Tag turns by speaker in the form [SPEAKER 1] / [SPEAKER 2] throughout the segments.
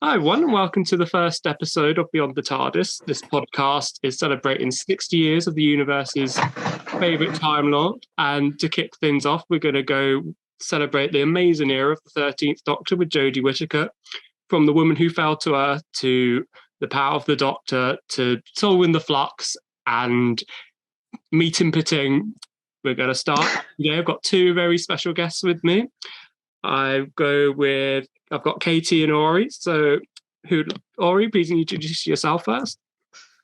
[SPEAKER 1] Hi, everyone, and welcome to the first episode of Beyond the Tardis. This podcast is celebrating 60 years of the universe's favourite Time Lord. And to kick things off, we're going to go celebrate the amazing era of the 13th Doctor with Jodie Whittaker. From the woman who fell to earth to the power of the Doctor to Soul in the Flux and meeting Pitting. We're going to start. Yeah, I've got two very special guests with me. I've got Katie and Ori. So, Ori, please introduce yourself first.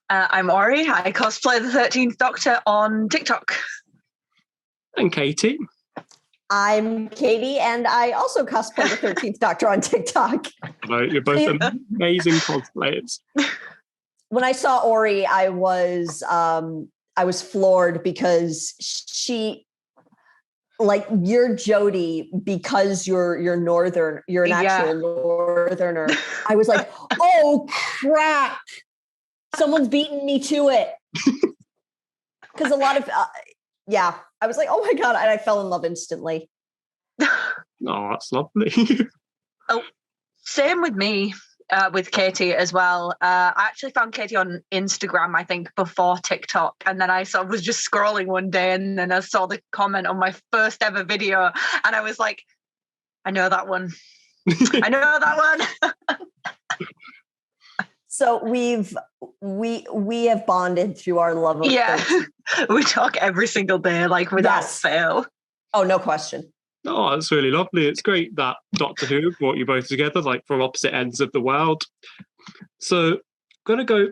[SPEAKER 2] I'm Ori. I cosplay the 13th Doctor on TikTok.
[SPEAKER 1] And Katie.
[SPEAKER 3] I'm Katie, and I also cosplay the 13th Doctor on TikTok.
[SPEAKER 1] Hello, you're both amazing cosplayers.
[SPEAKER 3] When I saw Ori, I was floored because you're Jodie because you're northern, you're an actual northerner. I was like, oh crap, someone's beaten me to it. Because a lot of I was like, oh my God, and I fell in love instantly.
[SPEAKER 1] Oh, that's lovely.
[SPEAKER 2] Oh, same with me. With Katie as well. I actually found Katie on Instagram, I think, before TikTok. And then I was just scrolling one day and then I saw the comment on my first ever video. And I was like, I know that one. I know that one.
[SPEAKER 3] So we have bonded through our love of
[SPEAKER 2] we talk every single day, like without fail.
[SPEAKER 3] Oh, no question.
[SPEAKER 1] Oh, that's really lovely. It's great that Doctor Who brought you both together, like from opposite ends of the world. So,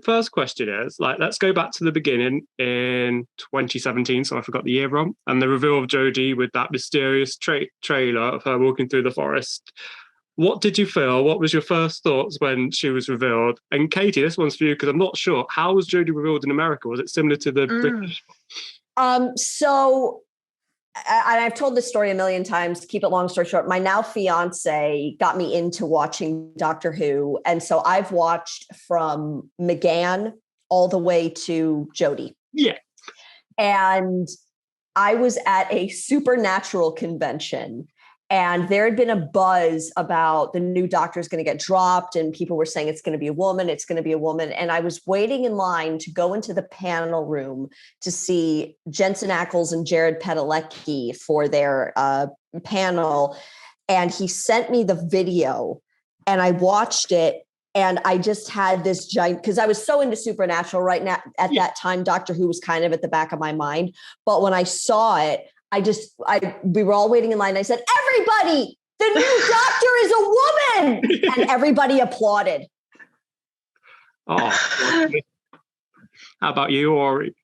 [SPEAKER 1] first question is, let's go back to the beginning in 2017, so I forgot the year wrong, and the reveal of Jodie with that mysterious trailer of her walking through the forest. What did you feel? What was your first thoughts when she was revealed? And Katie, this one's for you, because I'm not sure. How was Jodie revealed in America? Was it similar to the British?
[SPEAKER 3] And I've told this story a million times, to keep it long story short, my now fiance got me into watching Doctor Who. And so I've watched from McGann all the way to Jodie.
[SPEAKER 1] Yeah.
[SPEAKER 3] And I was at a supernatural convention and there had been a buzz about the new Doctor is going to get dropped and people were saying it's going to be a woman, it's going to be a woman. And I was waiting in line to go into the panel room to see Jensen Ackles and Jared Padalecki for their panel. And he sent me the video and I watched it. And I just had this giant, because I was so into Supernatural right now. At that time, Doctor Who was kind of at the back of my mind. But when I saw it, we were all waiting in line. And I said, everybody, the new Doctor is a woman. And everybody applauded.
[SPEAKER 1] Oh, how about you, Ori?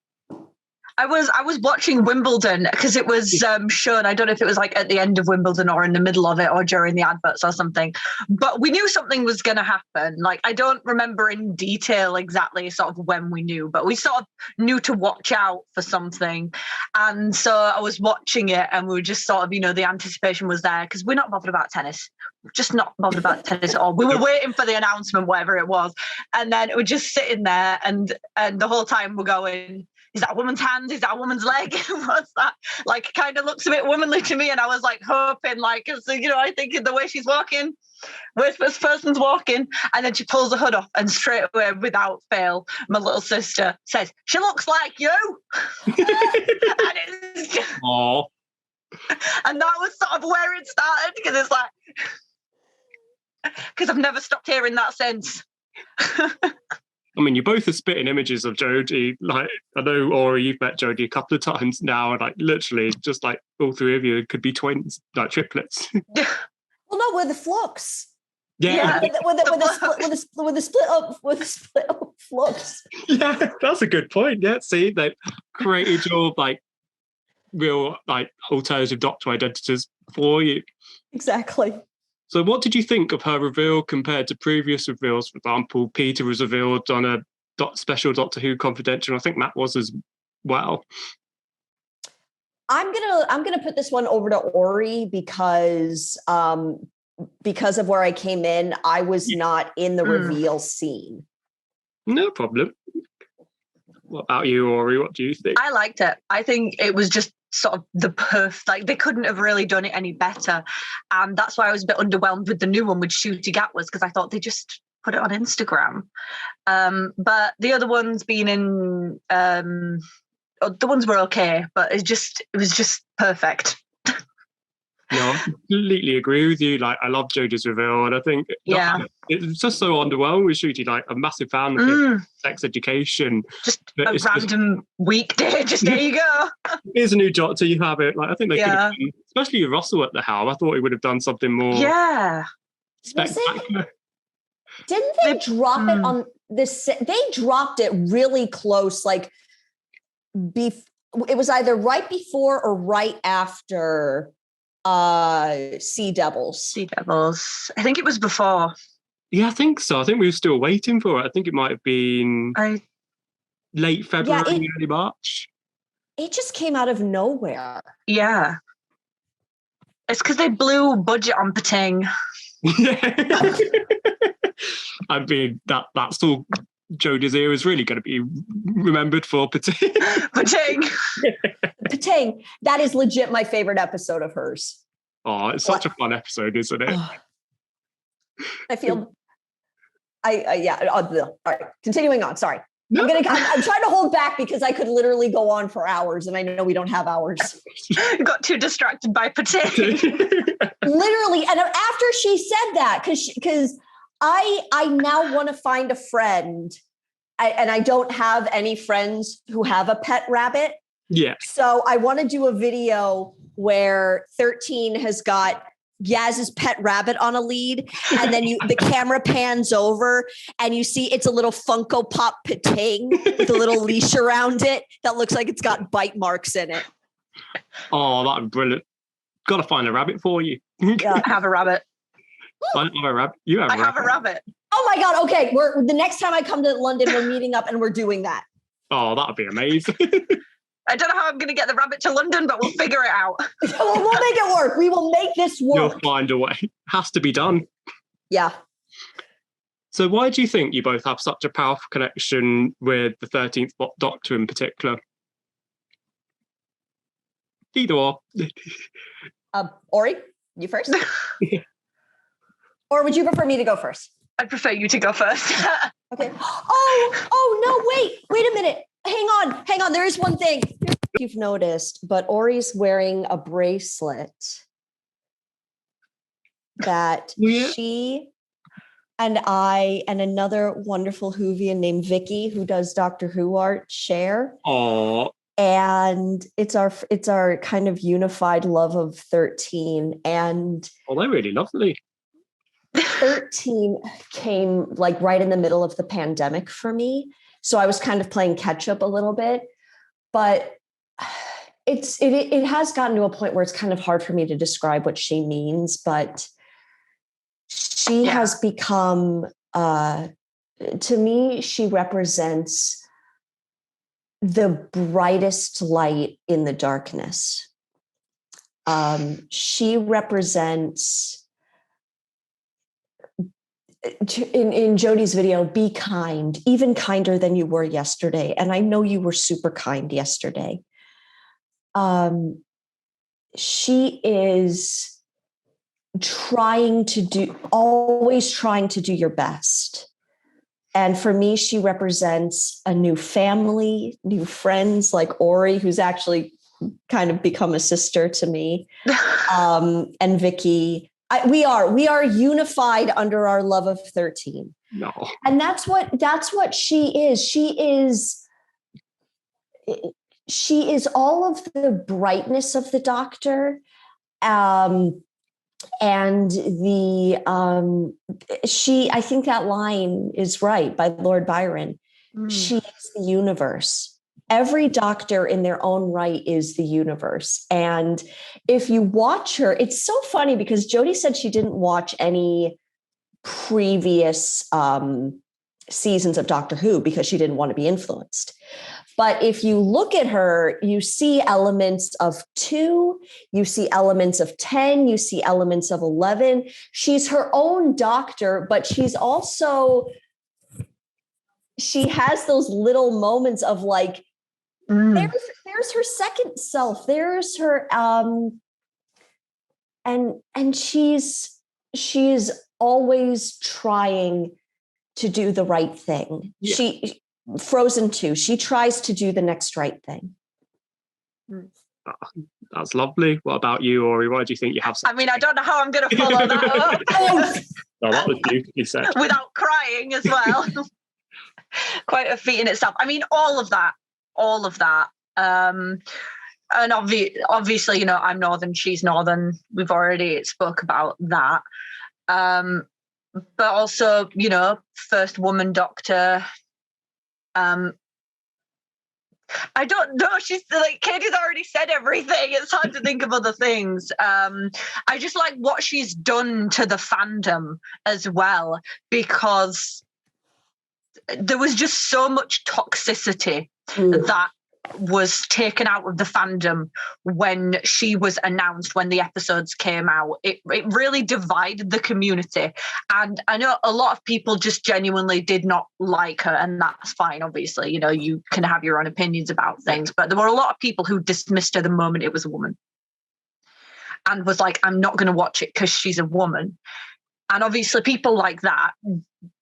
[SPEAKER 2] I was watching Wimbledon because it was shown. I don't know if it was like at the end of Wimbledon or in the middle of it or during the adverts or something. But we knew something was going to happen. Like, I don't remember in detail exactly sort of when we knew, but we sort of knew to watch out for something. And so I was watching it and we were just sort of, the anticipation was there because we're not bothered about tennis. We're just not bothered about tennis at all. We were waiting for the announcement, whatever it was. And then we're just sitting there and the whole time we're going, is that a woman's hand? Is that a woman's leg? What's that? Like, kind of looks a bit womanly to me. And I was like hoping, I think the way she's walking, where's this person's walking? And then she pulls the hood off and straight away, without fail, my little sister says, she looks like you. And it's just,
[SPEAKER 1] Aww.
[SPEAKER 2] And that was sort of where it started because it's like, because I've never stopped hearing that since.
[SPEAKER 1] I mean, you both are spitting images of Jodie. Like, I know, Ori, you've met Jodie a couple of times now, and literally, just like all three of you could be twins, like triplets.
[SPEAKER 3] Well, no, we're the flux.
[SPEAKER 1] Yeah.
[SPEAKER 3] With the split up flux.
[SPEAKER 1] Yeah, that's a good point. Yeah, see, they've created your real alternative Doctor identities for you.
[SPEAKER 3] Exactly.
[SPEAKER 1] So what did you think of her reveal compared to previous reveals? For example, Peter was revealed on a special Doctor Who Confidential. I think Matt was as well.
[SPEAKER 3] I'm gonna put this one over to Ori because of where I came in. I was not in the reveal scene.
[SPEAKER 1] No problem. What about you, Ori? What do you think?
[SPEAKER 2] I liked it. I think it was just sort of the perfect, they couldn't have really done it any better. And that's why I was a bit underwhelmed with the new one with Shooty Gatwas, because I thought they just put it on Instagram. But the other ones being in, the ones were okay, but it was just perfect.
[SPEAKER 1] No, I completely agree with you. Like, I love Jodie's reveal, and I think it's just so underwhelming with Shooty. Like, a massive fan of Sex Education.
[SPEAKER 2] Just a random weekday. Just there you go.
[SPEAKER 1] Here's a new Doctor. You have it. Like, I think they could have done, especially with Russell at the helm. I thought he would have done something more.
[SPEAKER 2] Yeah.
[SPEAKER 1] Spectacular.
[SPEAKER 3] Didn't they drop it on this? They dropped it really close. Like, it was either right before or right after Sea Devils.
[SPEAKER 2] I think it was before.
[SPEAKER 1] Yeah, I think so. I think we were still waiting for it. I think it might have been late February, early March.
[SPEAKER 3] It just came out of nowhere.
[SPEAKER 2] Yeah. It's because they blew budget on Pating.
[SPEAKER 1] Yeah. I mean, that's all Jodie's era is really going to be remembered for. Pating.
[SPEAKER 3] Pating. That is legit my favorite episode of hers.
[SPEAKER 1] Oh, it's such a fun episode, isn't it?
[SPEAKER 3] I feel. All right. Continuing on. Sorry. I'm trying to hold back because I could literally go on for hours, and I know we don't have hours.
[SPEAKER 2] Got too distracted by Pating.
[SPEAKER 3] Literally, and after she said that, because I now want to find a friend, and I don't have any friends who have a pet rabbit.
[SPEAKER 1] Yeah.
[SPEAKER 3] So I want to do a video where 13 has got Yaz's pet rabbit on a lead, and then the camera pans over and you see it's a little Funko Pop Pating with a little leash around it that looks like it's got bite marks in it.
[SPEAKER 1] Oh, that'd be brilliant. Got to find a rabbit for you.
[SPEAKER 2] Yeah, I have a rabbit.
[SPEAKER 1] I don't have a rabbit. You have a rabbit.
[SPEAKER 2] I have a rabbit.
[SPEAKER 3] Oh my God. Okay. The next time I come to London, we're meeting up and we're doing that.
[SPEAKER 1] Oh, that'd be amazing.
[SPEAKER 2] I don't know how I'm going to get the rabbit to London, but we'll figure it out.
[SPEAKER 3] We'll make it work. We will make this work.
[SPEAKER 1] You'll find a way. Has to be done.
[SPEAKER 3] Yeah.
[SPEAKER 1] So why do you think you both have such a powerful connection with the 13th Doctor in particular? Either or.
[SPEAKER 3] Ori, you first? Or would you prefer me to go first?
[SPEAKER 2] I'd prefer you to go first.
[SPEAKER 3] Okay. Oh, no, wait a minute. Hang on. There is one thing you've noticed, but Ori's wearing a bracelet that she and I and another wonderful Whovian named Vicky, who does Doctor Who art, share.
[SPEAKER 1] Oh.
[SPEAKER 3] And it's our kind of unified love of 13. And
[SPEAKER 1] they're really lovely.
[SPEAKER 3] 13 came like right in the middle of the pandemic for me. So I was kind of playing catch up a little bit, but it has gotten to a point where it's kind of hard for me to describe what she means, but she has become, to me, she represents the brightest light in the darkness. She represents, in Jodie's video, be kind, even kinder than you were yesterday. And I know you were super kind yesterday. She is always trying to do your best. And for me, she represents a new family, new friends like Ori, who's actually kind of become a sister to me, and Vicky. We are unified under our love of 13.
[SPEAKER 1] No.
[SPEAKER 3] And that's what she is. She is all of the brightness of the Doctor. And I think that line is right by Lord Byron. She is the universe. Every Doctor in their own right is the universe. And if you watch her, it's so funny because Jodie said she didn't watch any previous seasons of Doctor Who because she didn't want to be influenced. But if you look at her, you see elements of 2, you see elements of 10, you see elements of 11. She's her own Doctor, but she's also, she has those little moments of like, there's her second self. There's her, and she's always trying to do the right thing.
[SPEAKER 1] Yeah.
[SPEAKER 3] Frozen 2, she tries to do the next right thing.
[SPEAKER 1] That's lovely. What about you, Ori? Why do you think you have?
[SPEAKER 2] I mean, I don't know how I'm going to follow that up.
[SPEAKER 1] Oh, that was beautifully said.
[SPEAKER 2] Without crying as well. Quite a feat in itself. I mean, all of that. And obviously, you know, I'm Northern, she's Northern. We've already spoke about that. But also, you know, first woman doctor. I don't know. She's like, Katie's already said everything. It's hard to think of other things. I just like what she's done to the fandom as well, because there was just so much toxicity that was taken out of the fandom when she was announced, when the episodes came out. It really divided the community. And I know a lot of people just genuinely did not like her, and that's fine, obviously. You know, you can have your own opinions about things, but there were a lot of people who dismissed her the moment it was a woman and was like, I'm not going to watch it because she's a woman. And obviously people like that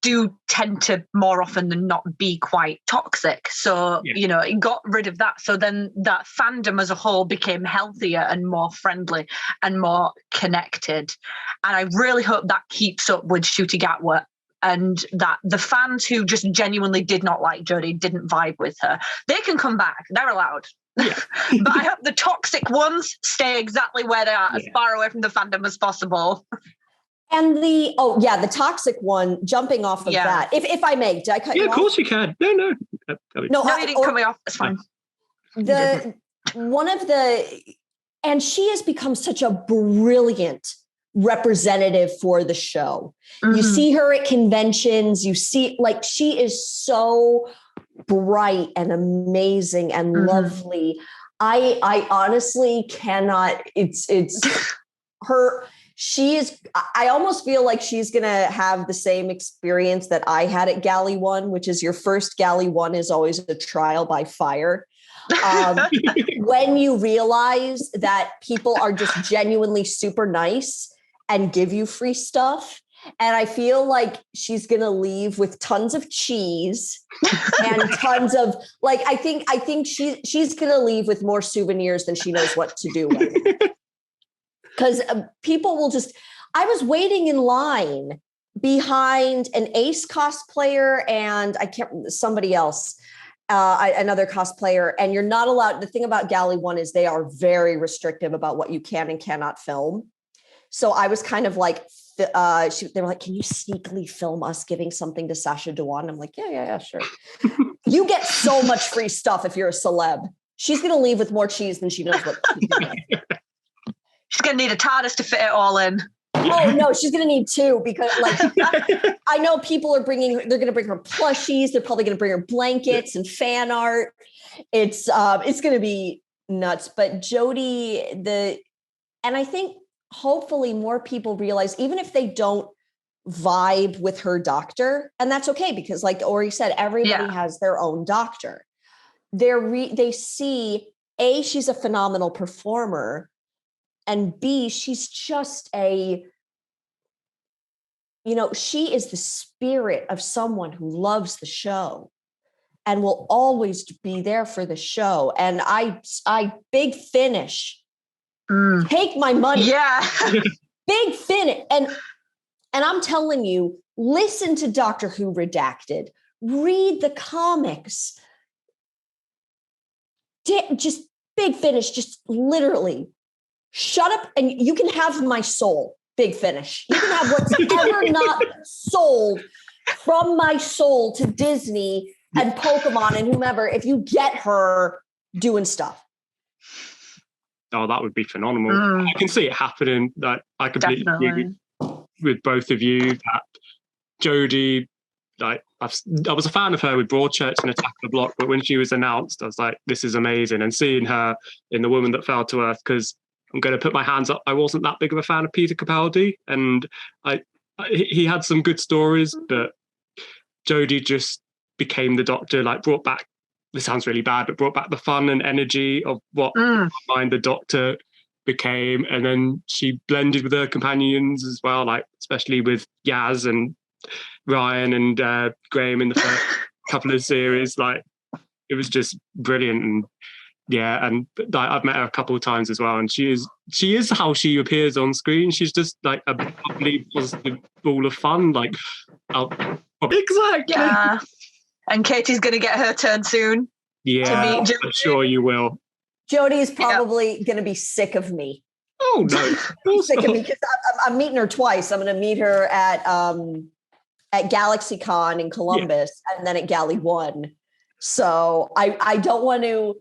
[SPEAKER 2] do tend to more often than not be quite toxic. So, you know, it got rid of that. So then that fandom as a whole became healthier and more friendly and more connected. And I really hope that keeps up with Ncuti Gatwa, and that the fans who just genuinely did not like Jodie, didn't vibe with her, they can come back. They're allowed. Yeah. But I hope the toxic ones stay exactly where they are, as far away from the fandom as possible.
[SPEAKER 3] And the toxic one, jumping off of that, if I may, did I cut you off?
[SPEAKER 1] Yeah, of course you can. No,
[SPEAKER 2] you didn't cut me off. It's fine.
[SPEAKER 3] And she has become such a brilliant representative for the show. Mm-hmm. You see her at conventions, you see, like, she is so bright and amazing and lovely. I honestly cannot, it's her. I almost feel like she's going to have the same experience that I had at Galley 1, which is your first Galley 1 is always a trial by fire. When you realize that people are just genuinely super nice and give you free stuff. And I feel like she's going to leave with tons of cheese and tons of, like, I think she's going to leave with more souvenirs than she knows what to do with. Because people will just, I was waiting in line behind an Ace cosplayer and somebody else, another cosplayer. And you're not allowed, the thing about Galley 1 is they are very restrictive about what you can and cannot film. So I was kind of like, they were like, can you sneakily film us giving something to Sacha Dhawan? I'm like, yeah, sure. You get so much free stuff if you're a celeb. She's going to leave with more cheese than she knows what to do with.
[SPEAKER 2] She's going to need a TARDIS to fit it all in.
[SPEAKER 3] Oh, no, she's going to need 2 because, like, I know people they're going to bring her plushies. They're probably going to bring her blankets and fan art. It's going to be nuts. But Jodie, and I think hopefully more people realize, even if they don't vibe with her doctor, and that's okay, because like Ori said, everybody has their own doctor. They see, A, she's a phenomenal performer, and B, she's just she is the spirit of someone who loves the show and will always be there for the show. And I Big Finish, take my money.
[SPEAKER 2] Yeah.
[SPEAKER 3] Big Finish. And I'm telling you, listen to Doctor Who Redacted, read the comics. Just Big Finish, just literally shut up and you can have my soul, Big Finish. You can have what's ever not sold from my soul to Disney and Pokemon and whomever, if you get her doing stuff.
[SPEAKER 1] Oh, that would be phenomenal. I can see it happening. That I completely agree with both of you. That Jodie, like, I was a fan of her with Broadchurch and Attack of the Block, but when she was announced, I was like, this is amazing. And seeing her in The Woman That Fell to Earth, because I'm going to put my hands up, I wasn't that big of a fan of Peter Capaldi, and he had some good stories, but Jodie just became the Doctor, like brought back, this sounds really bad, but brought back the fun and energy of what the Doctor became. And then she blended with her companions as well, like especially with Yaz and Ryan and Graham in the first couple of series. Like, it was just brilliant. And yeah, and like, I've met her a couple of times as well, and she is how she appears on screen. She's just like a bubbly, positive ball of fun. Like, exactly.
[SPEAKER 2] Yeah. And Katie's going to get her turn soon.
[SPEAKER 1] Yeah, I'm sure you will.
[SPEAKER 3] Jodie's probably going to be sick of me.
[SPEAKER 1] Oh no,
[SPEAKER 3] sick of me because I'm meeting her twice. I'm going to meet her at GalaxyCon in Columbus, and then at Galley One. So I don't want to.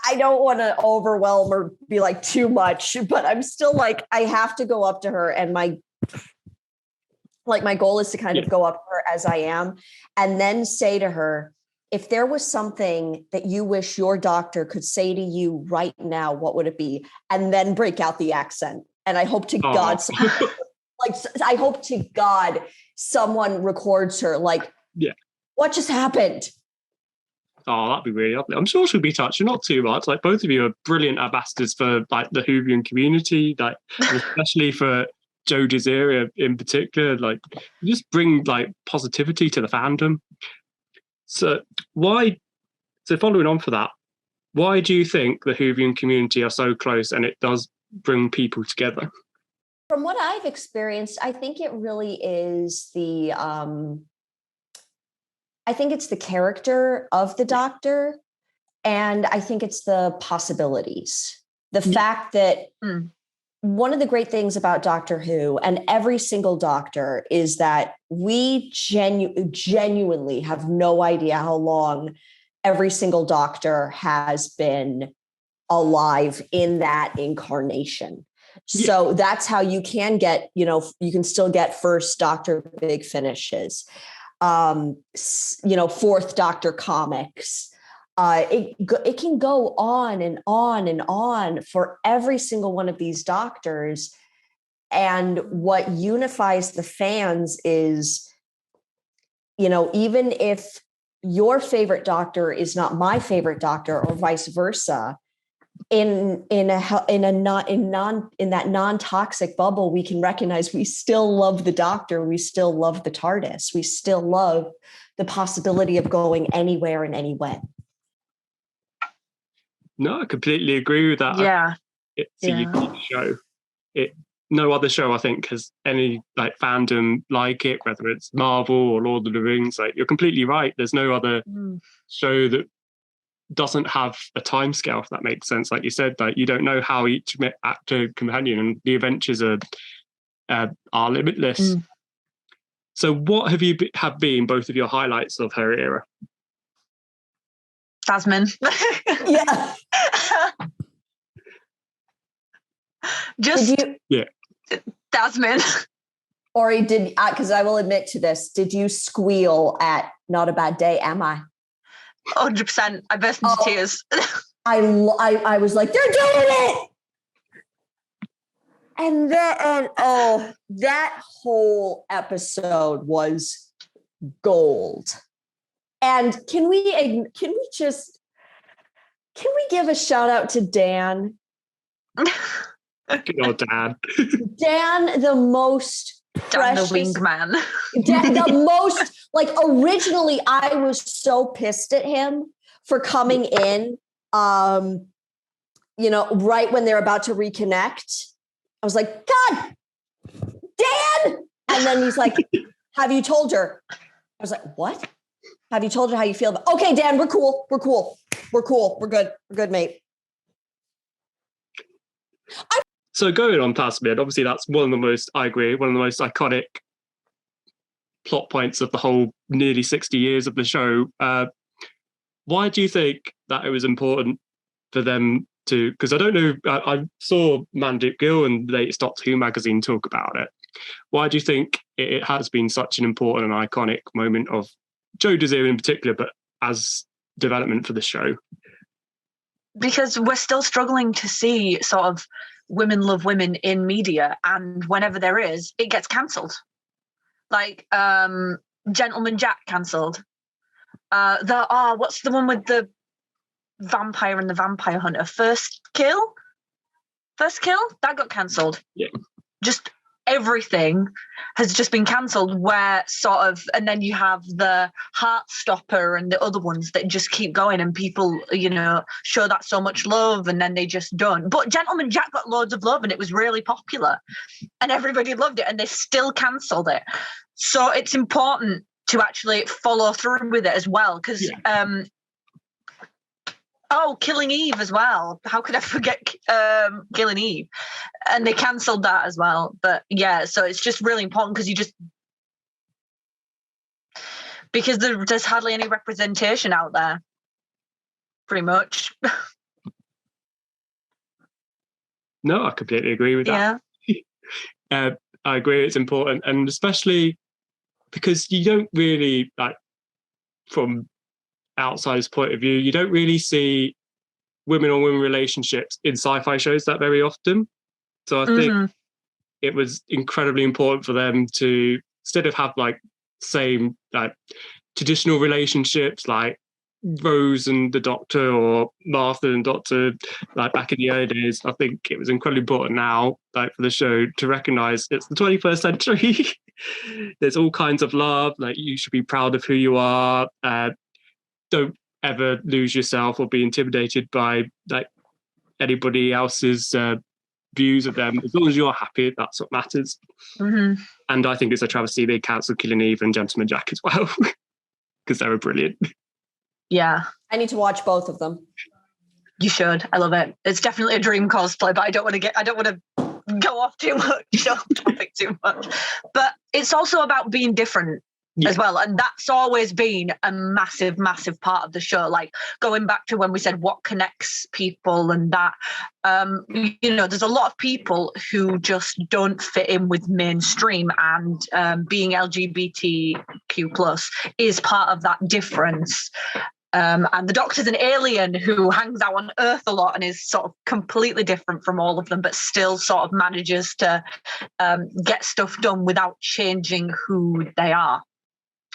[SPEAKER 3] I don't want to overwhelm or be like too much, but I'm still like, I have to go up to her, and my goal is to kind of go up to her as I am, and then say to her, if there was something that you wish your doctor could say to you right now, what would it be? And then break out the accent. And I hope to God, I hope to God someone records her. Like, what just happened?
[SPEAKER 1] Oh, that'd be really lovely. I'm sure she'll be touched. Not too much. Like, both of you are brilliant ambassadors for like the Whovian community, like especially for Jodie's era in particular. Like, you just bring like positivity to the fandom. So following on for that, why do you think the Whovian community are so close and it does bring people together?
[SPEAKER 3] From what I've experienced, I think it really is I think it's the character of the Doctor, and I think it's the possibilities. The fact that one of the great things about Doctor Who and every single Doctor is that we genuinely have no idea how long every single Doctor has been alive in that incarnation. So that's how you can get, you can still get first Doctor big finishes. Fourth Doctor comics. It can go on and on and on for every single one of these Doctors. And what unifies the fans is, even if your favorite Doctor is not my favorite Doctor, or vice versa, in that non-toxic bubble, we can recognize we still love the Doctor, we still love the TARDIS, we still love the possibility of going anywhere and anywhen.
[SPEAKER 1] No, I completely agree with that.
[SPEAKER 2] Yeah,
[SPEAKER 1] it's a unique show. No other show, I think, has any like fandom like it, whether it's Marvel or Lord of the Rings. Like, you're completely right. There's no other show that doesn't have a time scale, if that makes sense. Like you said, like, you don't know how each actor companion and the adventures are limitless. So what have been both of your highlights of her era?
[SPEAKER 2] Tasman.
[SPEAKER 3] Yeah.
[SPEAKER 2] Tasman.
[SPEAKER 3] Ori, because I will admit to this, did you squeal at Not a Bad Day, Am I?
[SPEAKER 2] 100%. I burst into tears.
[SPEAKER 3] I was like, they're doing it. And that whole episode was gold. And can we give a shout out to Dan?
[SPEAKER 1] Good old Dan.
[SPEAKER 3] Dan, the most precious,
[SPEAKER 2] Dan the wingman.
[SPEAKER 3] Dan, the most, like, originally I was so pissed at him for coming in, right when they're about to reconnect. I was like, God, Dan! And then he's like, have you told her? I was like, what? Have you told her how you feel? Okay, Dan, we're cool. We're good. We're good, mate.
[SPEAKER 1] So going on Tasman, obviously that's one of the most iconic plot points of the whole nearly 60 years of the show. Why do you think that it was important for them to, because I don't know, I saw Mandeep Gill and the latest Doctor Who magazine talk about it. Why do you think it has been such an important and iconic moment of Jodie's era in particular, but as development for the show?
[SPEAKER 2] Because we're still struggling to see sort of women love women in media, and whenever there is, it gets cancelled. Like Gentleman Jack cancelled. What's the one with the vampire and the vampire hunter? First Kill? That got cancelled.
[SPEAKER 1] Yeah.
[SPEAKER 2] Just everything has just been cancelled, where sort of, and then you have the Heartstopper and the other ones that just keep going, and people, show that so much love, and then they just don't. But Gentleman Jack got loads of love, and it was really popular, and everybody loved it, and they still cancelled it. So it's important to actually follow through with it as well, because Killing Eve as well. How could I forget Killing Eve? And they cancelled that as well. But yeah, so it's just really important because there's hardly any representation out there, pretty much.
[SPEAKER 1] No, I completely agree with that. Yeah. I agree it's important, and especially because you don't really, like, from outsider's point of view, you don't really see women on women relationships in sci-fi shows that very often. So I think it was incredibly important for them to, instead of have like same like traditional relationships like Rose and the Doctor or Martha and Doctor, like back in the early days, I think it was incredibly important now, like for the show, to recognize it's the 21st century. There's all kinds of love. Like, you should be proud of who you are. Don't ever lose yourself or be intimidated by like anybody else's views of them. As long as you're happy, that's what matters. And I think it's a travesty they cancelled Killing Eve and Gentleman Jack as well, because they were brilliant. Yeah,
[SPEAKER 3] I need to watch both of them.
[SPEAKER 2] You should. I love it. It's definitely a dream cosplay, but I don't want to go off too much, off topic too much. But it's also about being different as well. And that's always been a massive, massive part of the show. Like, going back to when we said what connects people and that, there's a lot of people who just don't fit in with mainstream, and being LGBTQ plus is part of that difference. And the Doctor's an alien who hangs out on Earth a lot and is sort of completely different from all of them, but still sort of manages to get stuff done without changing who they are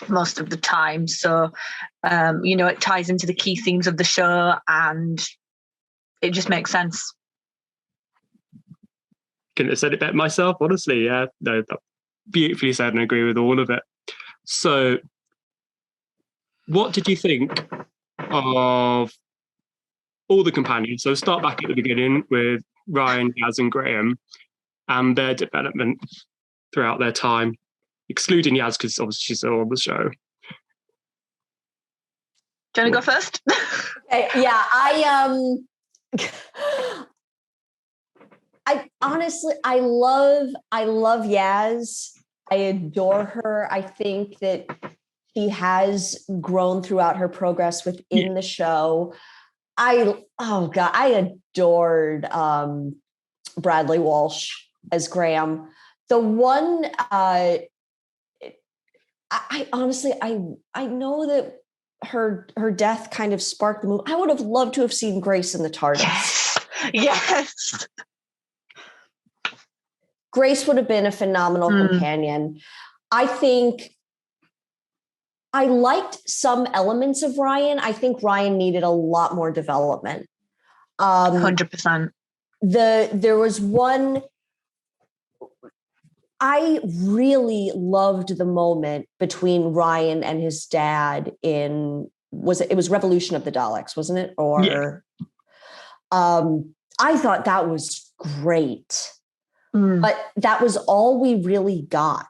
[SPEAKER 2] most of the time. So, it ties into the key themes of the show, and it just makes sense.
[SPEAKER 1] Couldn't have said it better myself, honestly. Yeah, no, beautifully said, and I agree with all of it. So, what did you think of all the companions? So start back at the beginning with Ryan, Yaz and Graham and their development throughout their time, excluding Yaz because obviously she's still on the show.
[SPEAKER 2] Do you want to go first?
[SPEAKER 3] Okay, yeah, I honestly, I love Yaz. I adore her. I think that she has grown throughout her progress within the show. I adored Bradley Walsh as Graham. The one, I honestly, I know that her death kind of sparked the movie. I would have loved to have seen Grace in the TARDIS.
[SPEAKER 2] Yes.
[SPEAKER 3] Grace would have been a phenomenal companion. I think I liked some elements of Ryan. I think Ryan needed a lot more development.
[SPEAKER 2] 100%.
[SPEAKER 3] There was one, I really loved the moment between Ryan and his dad it was Revolution of the Daleks, wasn't it? Or I thought that was great. But that was all we really got.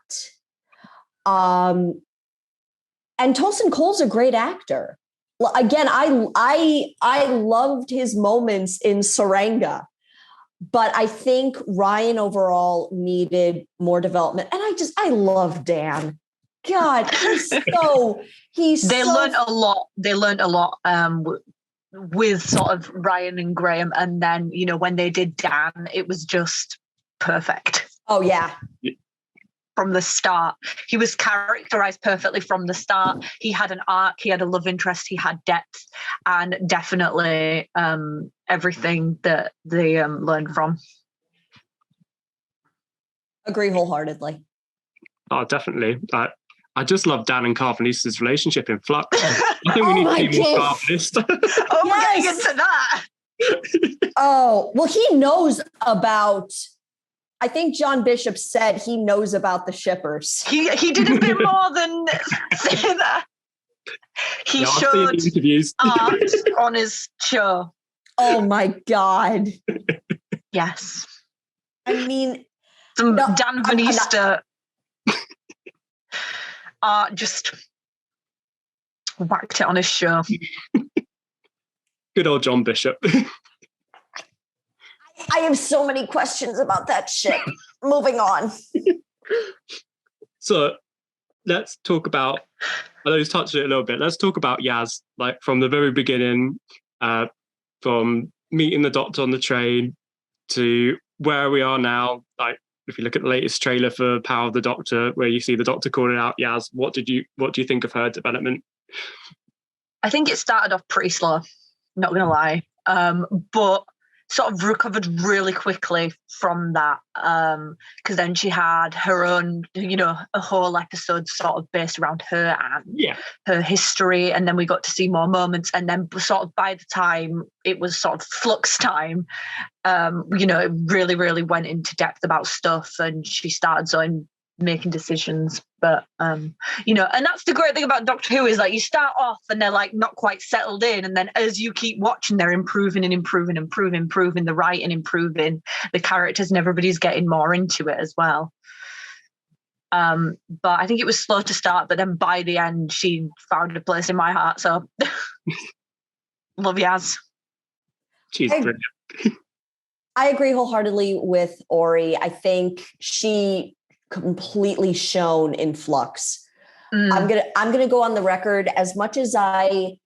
[SPEAKER 3] And Tosin Cole's a great actor. Well, again, I loved his moments in Saranga, but I think Ryan overall needed more development. And I love Dan. God, They learned a lot. They learned a lot with sort of Ryan and Graham. And then, when they did Dan, it was just perfect. Oh, yeah. From the start. He was characterized perfectly from the start. He had an arc, he had a love interest, he had depth, and definitely everything that they learned from. Agree wholeheartedly.
[SPEAKER 1] Oh, definitely. I just love Dan and Carvanista's relationship in Flux. I think we need to see more Carvanista.
[SPEAKER 2] We're getting into that.
[SPEAKER 3] Oh, well, he knows about I think John Bishop said he knows about the shippers.
[SPEAKER 2] He did a bit more than say that. He showed
[SPEAKER 1] interviews
[SPEAKER 2] art on his show.
[SPEAKER 3] Oh my God.
[SPEAKER 2] Yes.
[SPEAKER 3] I mean,
[SPEAKER 2] some Dan Vanista art just whacked it on his show.
[SPEAKER 1] Good old John Bishop.
[SPEAKER 3] I have so many questions about that ship. Moving on.
[SPEAKER 1] So let's talk about, I know you touched it a little bit. Let's talk about Yaz, like from the very beginning, from meeting the Doctor on the train to where we are now. Like, if you look at the latest trailer for Power of the Doctor, where you see the Doctor calling out Yaz, what do you think of her development?
[SPEAKER 2] I think it started off pretty slow, not gonna lie, but sort of recovered really quickly from that, because then she had her own, a whole episode sort of based around her and her history, and then we got to see more moments, and then sort of by the time it was sort of Flux time, it really, really went into depth about stuff, and she started making decisions. But and that's the great thing about Doctor Who, is like you start off and they're like not quite settled in, and then as you keep watching, they're improving the writing, improving the characters, and everybody's getting more into it as well. But I think it was slow to start, but then by the end she found a place in my heart, so love Yaz.
[SPEAKER 1] She's brilliant.
[SPEAKER 3] I agree wholeheartedly with Ori. I think she completely shone in Flux. I'm gonna go on the record. As much as I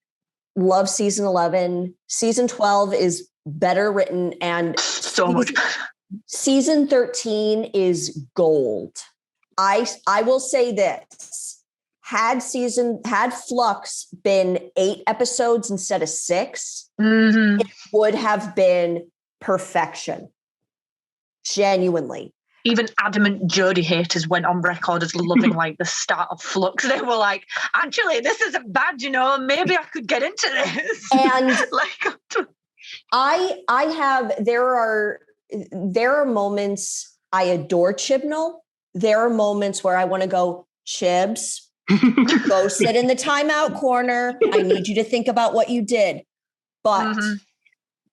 [SPEAKER 3] love season 11, season 12 is better written, and
[SPEAKER 2] so much.
[SPEAKER 3] Season 13 is gold. I will say this: had Flux been 8 episodes instead of 6, it would have been perfection. Genuinely.
[SPEAKER 2] Even adamant Jodie haters went on record as loving like the start of Flux. They were like, actually, this isn't bad, maybe I could get into this.
[SPEAKER 3] And there are moments I adore Chibnall. There are moments where I want to go, Chibs, go sit in the timeout corner. I need you to think about what you did. But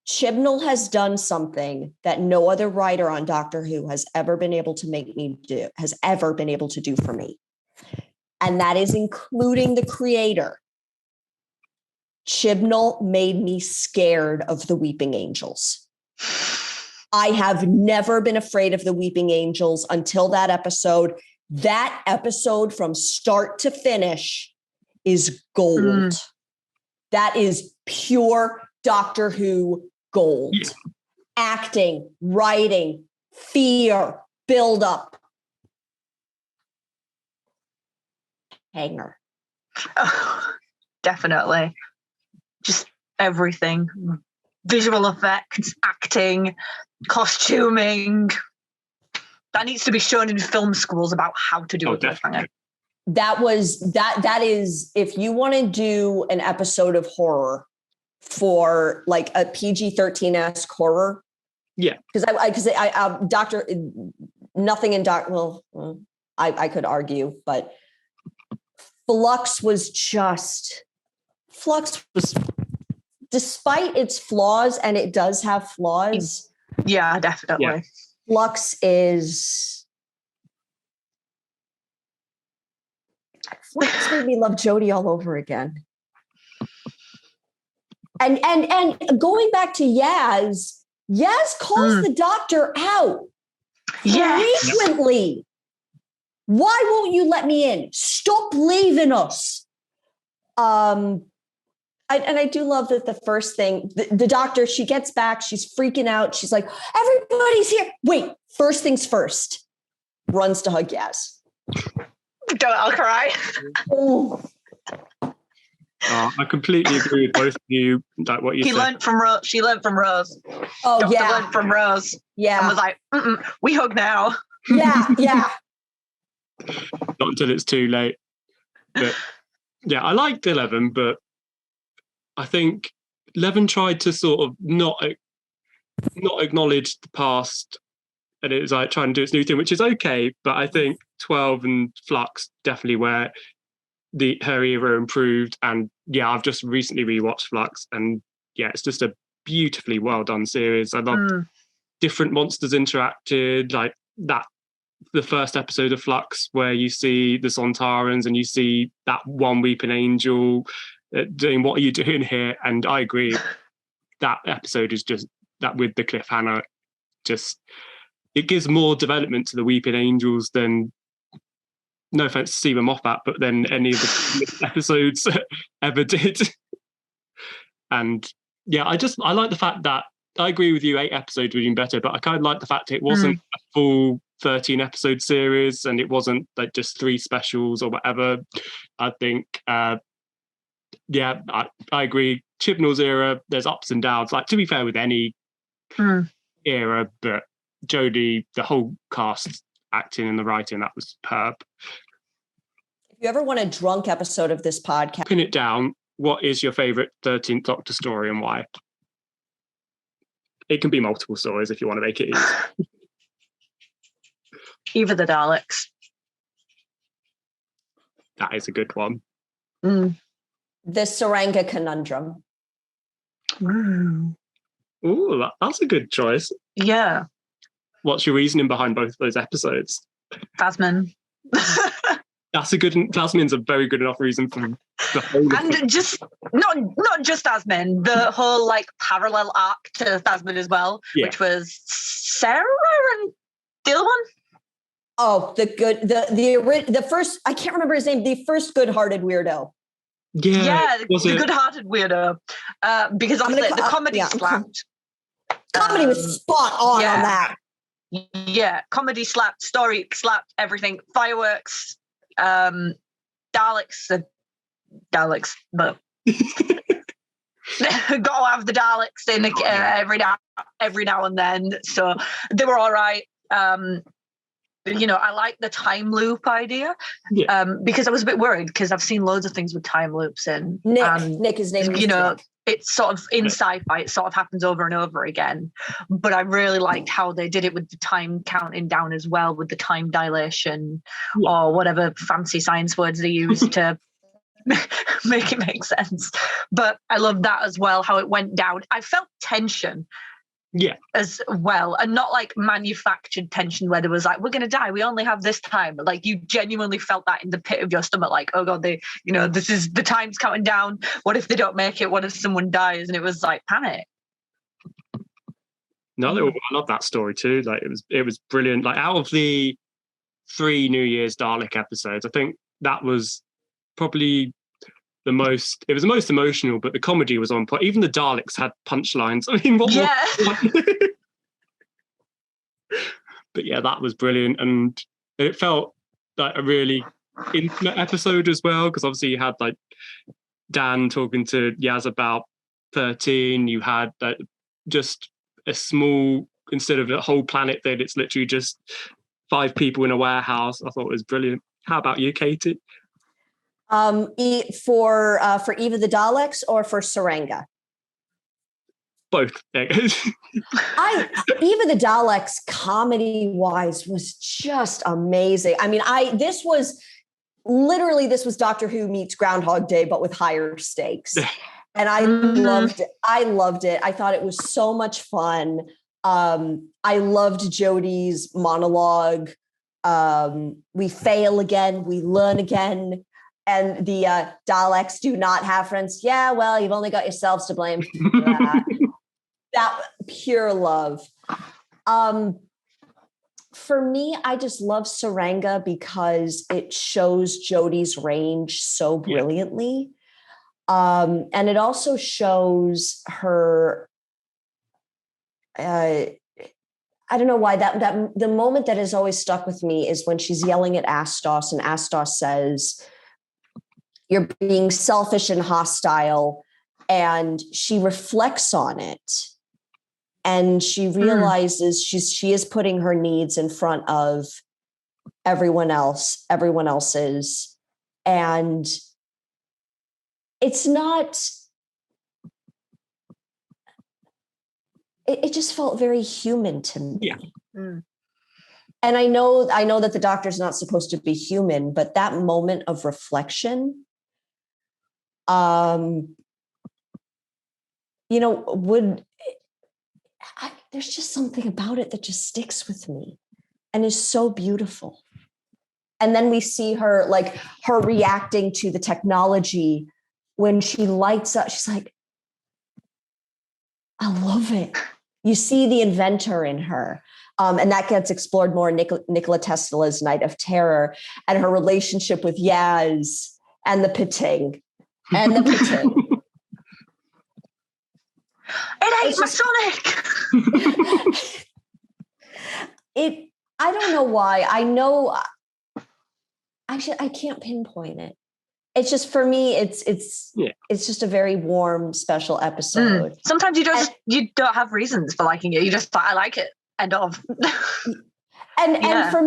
[SPEAKER 3] Chibnall has done something that no other writer on Doctor Who has ever been able to do for me. And that is including the creator. Chibnall made me scared of the Weeping Angels. I have never been afraid of the Weeping Angels until that episode. That episode from start to finish is gold. That is pure Doctor Who gold. Yeah. Acting, writing, fear, build up. Hanger.
[SPEAKER 2] Oh, definitely. Just everything. Visual effects, acting, costuming. That needs to be shown in film schools about how to do a cliffhanger.
[SPEAKER 3] That is, if you want to do an episode of horror for like a PG-13-esque horror.
[SPEAKER 1] Yeah.
[SPEAKER 3] Because I could argue, but Flux was, despite its flaws, and it does have flaws.
[SPEAKER 2] Yeah, definitely. Yeah.
[SPEAKER 3] Flux made me love Jodie all over again. And going back to Yaz calls the Doctor out frequently. Why won't you let me in? Stop leaving us. And I do love that the first thing, the Doctor, she gets back, she's freaking out. She's like, everybody's here. Wait, first things first. Runs to hug Yaz.
[SPEAKER 2] I'll cry.
[SPEAKER 3] Oh.
[SPEAKER 1] I completely agree with both of you. Like what you said.
[SPEAKER 2] She learned from Rose.
[SPEAKER 3] Oh,
[SPEAKER 2] Doctor learned from Rose.
[SPEAKER 3] Yeah.
[SPEAKER 2] And was like, we hug now.
[SPEAKER 3] Yeah.
[SPEAKER 1] Not until it's too late. But yeah, I liked 11, but I think 11 tried to sort of not acknowledge the past and it was like trying to do its new thing, which is okay. But I think 12 and Flux definitely where her era improved. And yeah, I've just recently rewatched Flux, and yeah, it's just a beautifully well done series. I love different monsters interacted, like that. The first episode of Flux, where you see the Sontarans and you see that one weeping angel doing "What are you doing here?" And I agree, that episode is just that with the cliffhanger. Just it gives more development to the weeping angels than, no offense to Stephen Moffat, but than any of the episodes ever did. And yeah, I like the fact that I agree with you, 8 episodes would have been better, but I kind of like the fact it wasn't a full 13 episode series and it wasn't like just 3 specials or whatever. I think, I agree. Chibnall's era, there's ups and downs. Like, to be fair with any era, but Jodie, the whole cast, acting and the writing, that was superb.
[SPEAKER 3] If you ever want a drunk episode of this podcast,
[SPEAKER 1] pin it down. What is your favorite 13th Doctor story and why? It can be multiple stories if you want to make it easy.
[SPEAKER 2] Eve of the Daleks.
[SPEAKER 1] That is a good one.
[SPEAKER 3] The Saranga conundrum.
[SPEAKER 1] Ooh, that's a good choice.
[SPEAKER 2] Yeah.
[SPEAKER 1] What's your reasoning behind both of those episodes?
[SPEAKER 2] Tasman.
[SPEAKER 1] Tasman's a very good enough reason for the whole.
[SPEAKER 2] And just not just Tasman, the whole like parallel arc to Tasman as well, which was Sarah and the other one.
[SPEAKER 3] Oh, the first, I can't remember his name. The first good-hearted weirdo.
[SPEAKER 2] Yeah, the good-hearted weirdo. Because the comedy slapped.
[SPEAKER 3] Comedy was spot on that.
[SPEAKER 2] Yeah, comedy slapped, story slapped, everything. Fireworks, Daleks, but gotta have the Daleks in every now and then. So they were all right. I like the time loop idea because I was a bit worried because I've seen loads of things with time loops and
[SPEAKER 3] Nick, his name is Nick.
[SPEAKER 2] It's sort of in sci-fi, it sort of happens over and over again. But I really liked how they did it with the time counting down as well, with the time dilation or whatever fancy science words they use to make it make sense. But I love that as well, how it went down. I felt tension as well, and not like manufactured tension where there was like, we're gonna die, we only have this time. Like, you genuinely felt that in the pit of your stomach, like, oh god, this is the time's counting down, what if they don't make it, what if someone dies? And it was like panic.
[SPEAKER 1] I love that story too. Like, it was brilliant. Like, out of the 3 New Year's Dalek episodes, I think that was probably the most emotional, but the comedy was on point. Even the Daleks had punchlines. I mean, but yeah, that was brilliant. And it felt like a really intimate episode as well, because obviously you had like Dan talking to Yaz about 13. You had just a small, instead of a whole planet thing, it's literally just 5 people in a warehouse. I thought it was brilliant. How about you, Katie?
[SPEAKER 3] For Eve of the Daleks or for Saranga?
[SPEAKER 1] Both.
[SPEAKER 3] Eve of the Daleks, comedy wise, was just amazing. I mean, this was Doctor Who meets Groundhog Day, but with higher stakes. And I loved it. I thought it was so much fun. I loved Jodie's monologue. We fail again, we learn again. And the Daleks do not have friends. Yeah, well, you've only got yourselves to blame for that. That pure love. For me, I just love Saranga because it shows Jodie's range so brilliantly. And it also shows her, I don't know why, that the moment that has always stuck with me is when she's yelling at Astos and Astos says, "You're being selfish and hostile," and she reflects on it and she realizes she is putting her needs in front of everyone else's, and it's not, it just felt very human to me. And I know that the Doctor's not supposed to be human, but that moment of reflection, there's just something about it that just sticks with me and is so beautiful. And then we see her reacting to the technology when she lights up. She's like, I love it. You see the inventor in her. And that gets explored more in Nikola Tesla's Night of Terror, and her relationship with Yaz and the Piting. And the Piting.
[SPEAKER 2] It ain't Masonic.
[SPEAKER 3] I don't know why. I know. Actually, I can't pinpoint it. It's just, for me, it's just a very warm, special episode.
[SPEAKER 2] Sometimes you don't have reasons for liking it. You just thought, I like it. End of.
[SPEAKER 3] And for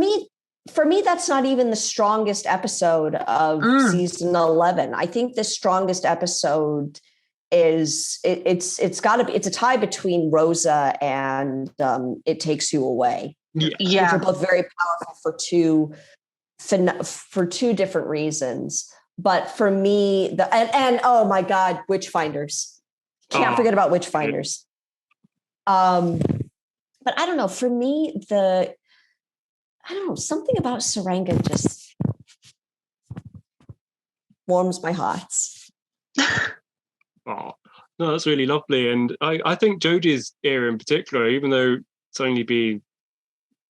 [SPEAKER 3] me, that's not even the strongest episode of season 11. I think the strongest episode is it's a tie between Rosa and It Takes You Away.
[SPEAKER 2] Yeah.
[SPEAKER 3] Which are both very powerful for two different reasons. But for me, and oh my God, Witchfinders. Can't forget about Witchfinders. But I don't know, for me, something about Saranga just warms my hearts.
[SPEAKER 1] Oh, no, that's really lovely. And I think Jodie's era in particular, even though it's only been,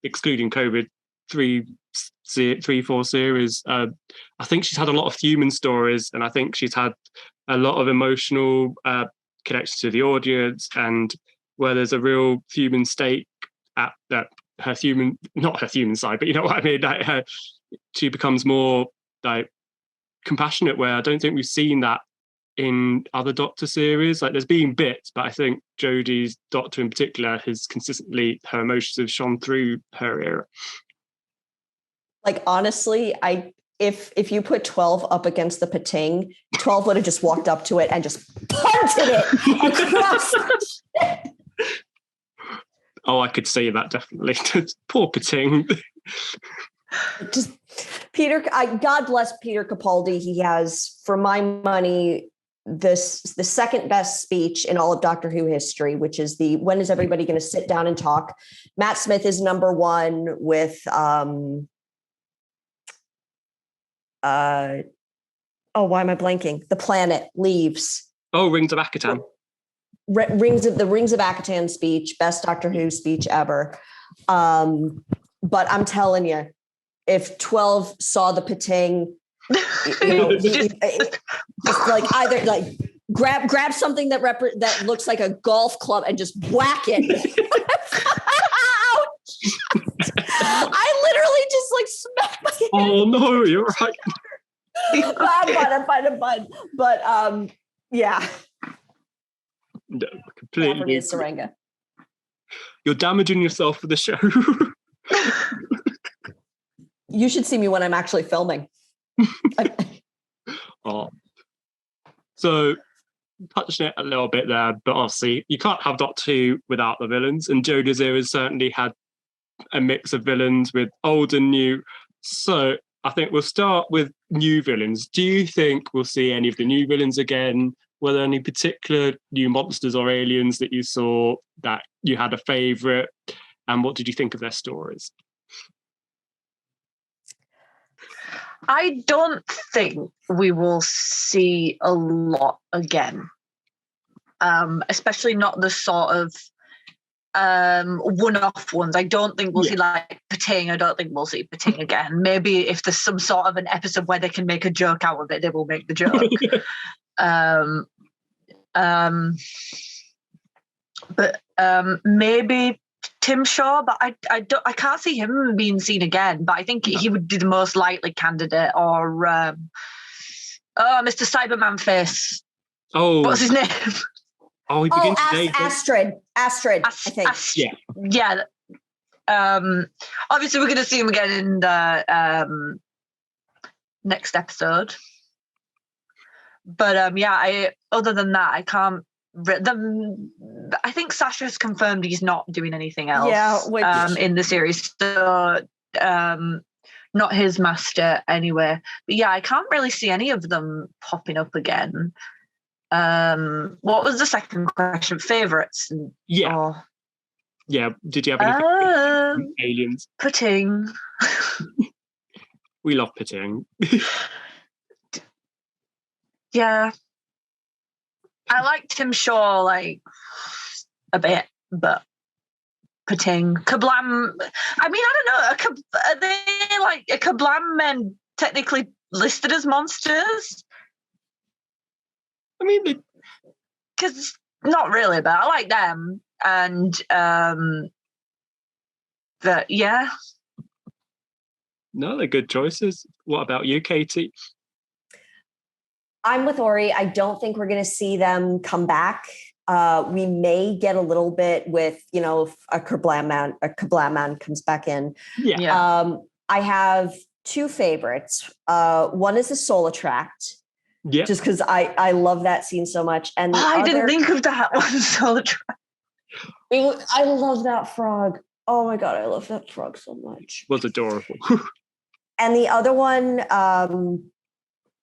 [SPEAKER 1] excluding COVID, 3-4 series, I think she's had a lot of human stories, and I think she's had a lot of emotional connection to the audience, and where there's a real human stake at that not her human side, but you know what I mean, like she becomes more like compassionate, where I don't think we've seen that in other Doctor series. Like, there's been bits, but I think Jodie's Doctor in particular has consistently, her emotions have shone through her era.
[SPEAKER 3] Like, honestly, if you put 12 up against the Piting, 12 would have just walked up to it and just punted it across the
[SPEAKER 1] Oh, I could say that definitely. Poor Piting.
[SPEAKER 3] Just God bless Peter Capaldi. He has, for my money, the second best speech in all of Doctor Who history, which is when is everybody going to sit down and talk? Matt Smith is number one with why am I blanking? The Planet Leaves.
[SPEAKER 1] Oh, Rings of Akatan.
[SPEAKER 3] Rings of Akatan speech, best Doctor Who speech ever. But I'm telling you, if 12 saw the Piting, just like either like grab something that looks like a golf club and just whack it. I literally just like smacked my head.
[SPEAKER 1] Oh no, you're right.
[SPEAKER 3] I'm fine. But yeah.
[SPEAKER 1] No, completely.
[SPEAKER 3] Saranga.
[SPEAKER 1] You're damaging yourself for the show.
[SPEAKER 3] You should see me when I'm actually filming.
[SPEAKER 1] Oh. So, touching it a little bit there, but obviously you can't have Doctor Who without the villains, and Jodie's era certainly had a mix of villains with old and new. So I think we'll start with new villains. Do you think we'll see any of the new villains again? Were there any particular new monsters or aliens that you saw that you had a favourite? And what did you think of their stories?
[SPEAKER 2] I don't think we will see a lot again, especially not the sort of one-off ones. I don't think we'll see like Piting. I don't think we'll see Piting again. Maybe if there's some sort of an episode where they can make a joke out of it, they will make the joke. But maybe Tim Shaw, but I can't see him being seen again. But I think he would be the most likely candidate. Or Mr. Cyberman Face.
[SPEAKER 1] Oh,
[SPEAKER 2] what's his name?
[SPEAKER 1] Oh, he begins today.
[SPEAKER 3] Astrid. I think.
[SPEAKER 2] Yeah. Obviously, we're going to see him again in the next episode. But other than that, I can't. I think Sasha's confirmed he's not doing anything else in the series. So not his master anyway. But yeah, I can't really see any of them popping up again. What was the second question? Favorites?
[SPEAKER 1] Yeah.
[SPEAKER 2] Or...
[SPEAKER 1] Yeah. Did you have any aliens?
[SPEAKER 2] Pudding.
[SPEAKER 1] We love Pudding.
[SPEAKER 2] Yeah. I liked Tim Shaw like a bit, but Pudding. Kablam. I mean, I don't know. Are they like a Kablam men technically listed as monsters?
[SPEAKER 1] I mean,
[SPEAKER 2] because not really, but I like them. And but yeah.
[SPEAKER 1] No, they're good choices. What about you, Katie?
[SPEAKER 3] I'm with Ori. I don't think we're going to see them come back. We may get a little bit with, if a Kablam man comes back in.
[SPEAKER 1] Yeah.
[SPEAKER 3] I have two favorites. One is the Soul Attract.
[SPEAKER 1] Yeah.
[SPEAKER 3] Just because I love that scene so much. And
[SPEAKER 2] I didn't think of that one, Soul Attract.
[SPEAKER 3] I love that frog. Oh my God, I love that frog so much.
[SPEAKER 1] It was adorable.
[SPEAKER 3] And the other one,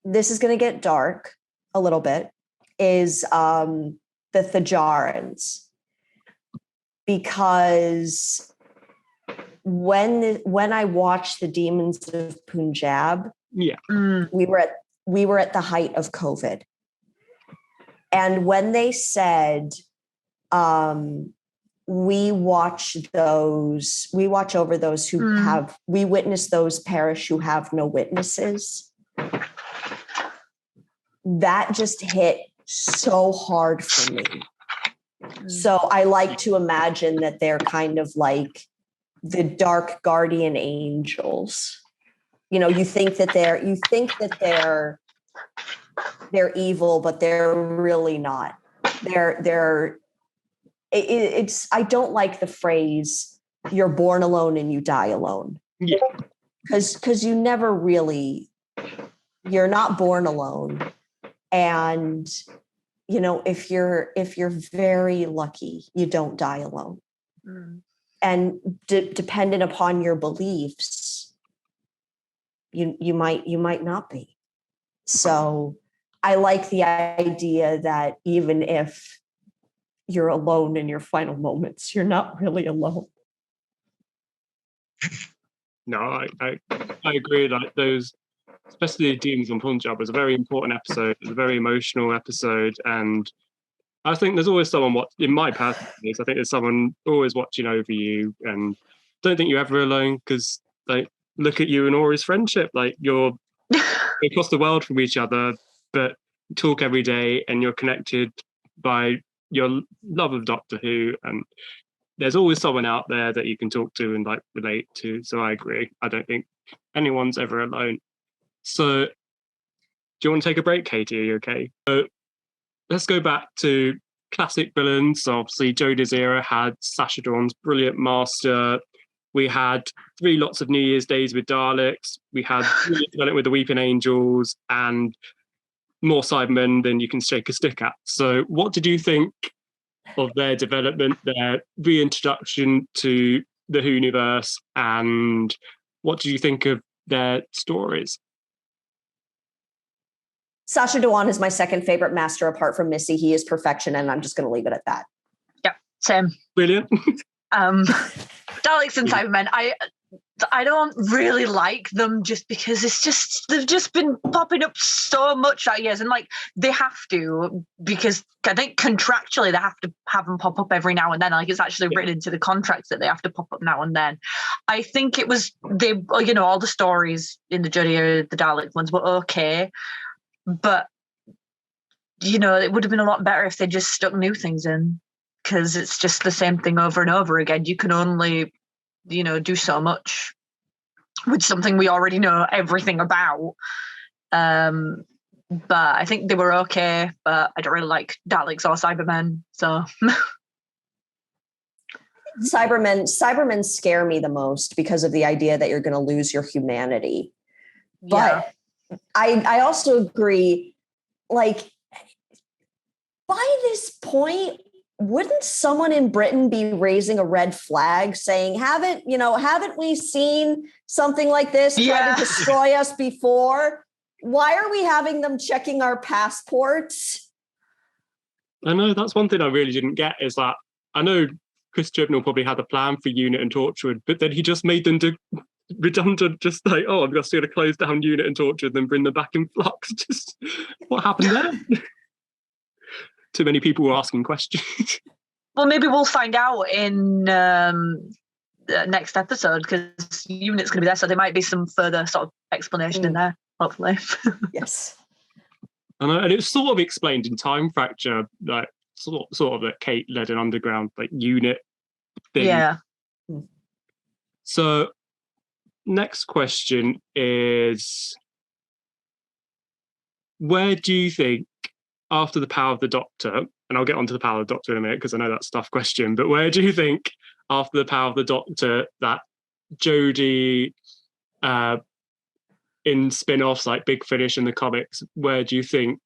[SPEAKER 3] this is going to get dark a little bit, is the Thajarans. Because when I watched the Demons of Punjab, we were at the height of COVID. And when they said, we watch over those who we witness those perish who have no witnesses. That just hit so hard for me. So I like to imagine that they're kind of like the dark guardian angels. You think that they're evil, but they're really not. I don't like the phrase, you're born alone and you die alone.
[SPEAKER 1] Yeah.
[SPEAKER 3] Because you never really, you're not born alone. And, if you're very lucky, you don't die alone. And dependent upon your beliefs, you might not be. So I like the idea that even if you're alone in your final moments, you're not really alone.
[SPEAKER 1] No, I agree. Like those, especially the Demons on Punjab, was a very important episode. It was a very emotional episode, and I think there's always someone in my personal case, I think there's someone always watching over you, and don't think you're ever alone, because like look at you and Ori's friendship. Like you're across the world from each other, but you talk every day, and you're connected by your love of Doctor Who, and there's always someone out there that you can talk to and like relate to. So I agree. I don't think anyone's ever alone. So do you want to take a break, Katie? Are you okay? So let's go back to classic villains. So obviously Jodie's era had Sacha Dhawan's brilliant Master. We had 3 lots of New Year's Days with Daleks. We had with the Weeping Angels, and more Cybermen than you can shake a stick at. So what did you think of their development, their reintroduction to the Who universe, and what do you think of their stories?
[SPEAKER 3] Sacha Dhawan is my second favorite Master apart from Missy. He is perfection, and I'm just going to leave it at that.
[SPEAKER 2] Yeah, same.
[SPEAKER 1] Brilliant.
[SPEAKER 2] Daleks and Cybermen, I don't really like them just because they've just been popping up so much that years, and like they have to, because I think contractually they have to have them pop up every now and then. Like it's actually written into the contracts that they have to pop up now and then. I think it was all the stories in the Jodie, the Dalek ones were okay, but it would have been a lot better if they just stuck new things in, because it's just the same thing over and over again. You can only do so much with something we already know everything about. But I think they were okay, but I don't really like Daleks or Cybermen. So
[SPEAKER 3] Cybermen scare me the most because of the idea that you're going to lose your humanity. But I also agree, like by this point, wouldn't someone in Britain be raising a red flag saying, haven't we seen something like this try to destroy us before? Why are we having them checking our passports?
[SPEAKER 1] I know that's one thing I really didn't get is that I know Chris Chibnall probably had a plan for Unit and Torchwood, but then he just made them do redundant, just like, oh, I'm just going to close down Unit and Torchwood, then bring them back in flux. Just what happened there? Too many people were asking questions.
[SPEAKER 2] Well, maybe we'll find out in next episode because Unit's going to be there, so there might be some further sort of explanation in there, hopefully.
[SPEAKER 3] Yes.
[SPEAKER 1] And it was sort of explained in Time Fracture, like sort of that Kate led an underground like unit thing.
[SPEAKER 2] Yeah.
[SPEAKER 1] So next question is, where do you think after the power of the Doctor, and I'll get onto the power of the Doctor in a minute because I know that's a tough question, but where do you think after the power of the Doctor that Jodie in spin-offs like Big Finish and the comics, where do you think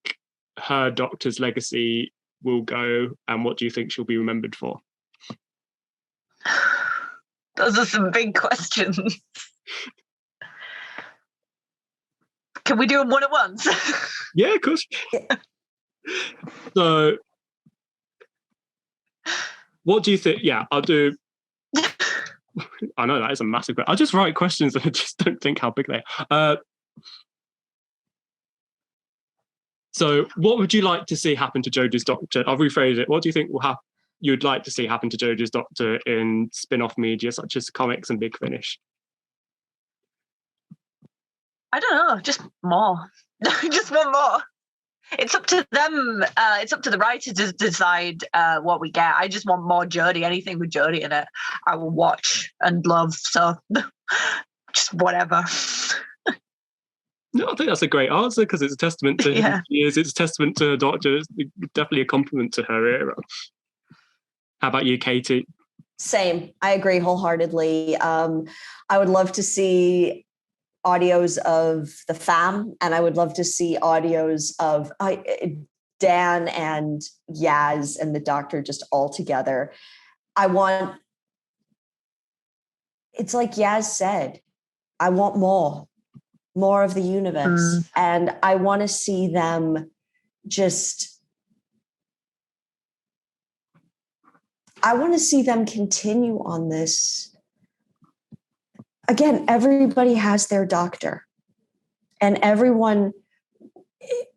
[SPEAKER 1] her Doctor's legacy will go, and what do you think she'll be remembered for?
[SPEAKER 2] Those are some big questions. Can we do them one at once?
[SPEAKER 1] Yeah, of course. So, what do you think? Yeah, I'll do. I know that is a massive question. I'll just write questions and I just don't think how big they are. So, what would you like to see happen to Jodie's Doctor? I'll rephrase it. What do you think will happen? You'd like to see happen to Jodie's Doctor in spin-off media such as comics and Big Finish?
[SPEAKER 2] I don't know, just more. Just one more. It's up to them. It's up to the writer to decide what we get. I just want more Jodie. Anything with Jodie in it, I will watch and love. So, just whatever.
[SPEAKER 1] No, I think that's a great answer because it's a testament to who she is. It's a testament to her Doctor. It's definitely a compliment to her era. How about you, Katie?
[SPEAKER 3] Same. I agree wholeheartedly. I would love to see audios of the fam, and I would love to see audios of Dan and Yaz and the Doctor just all together. It's like Yaz said, I want more of the universe. And I want to see them I want to see them continue on this. Again, everybody has their Doctor, and everyone,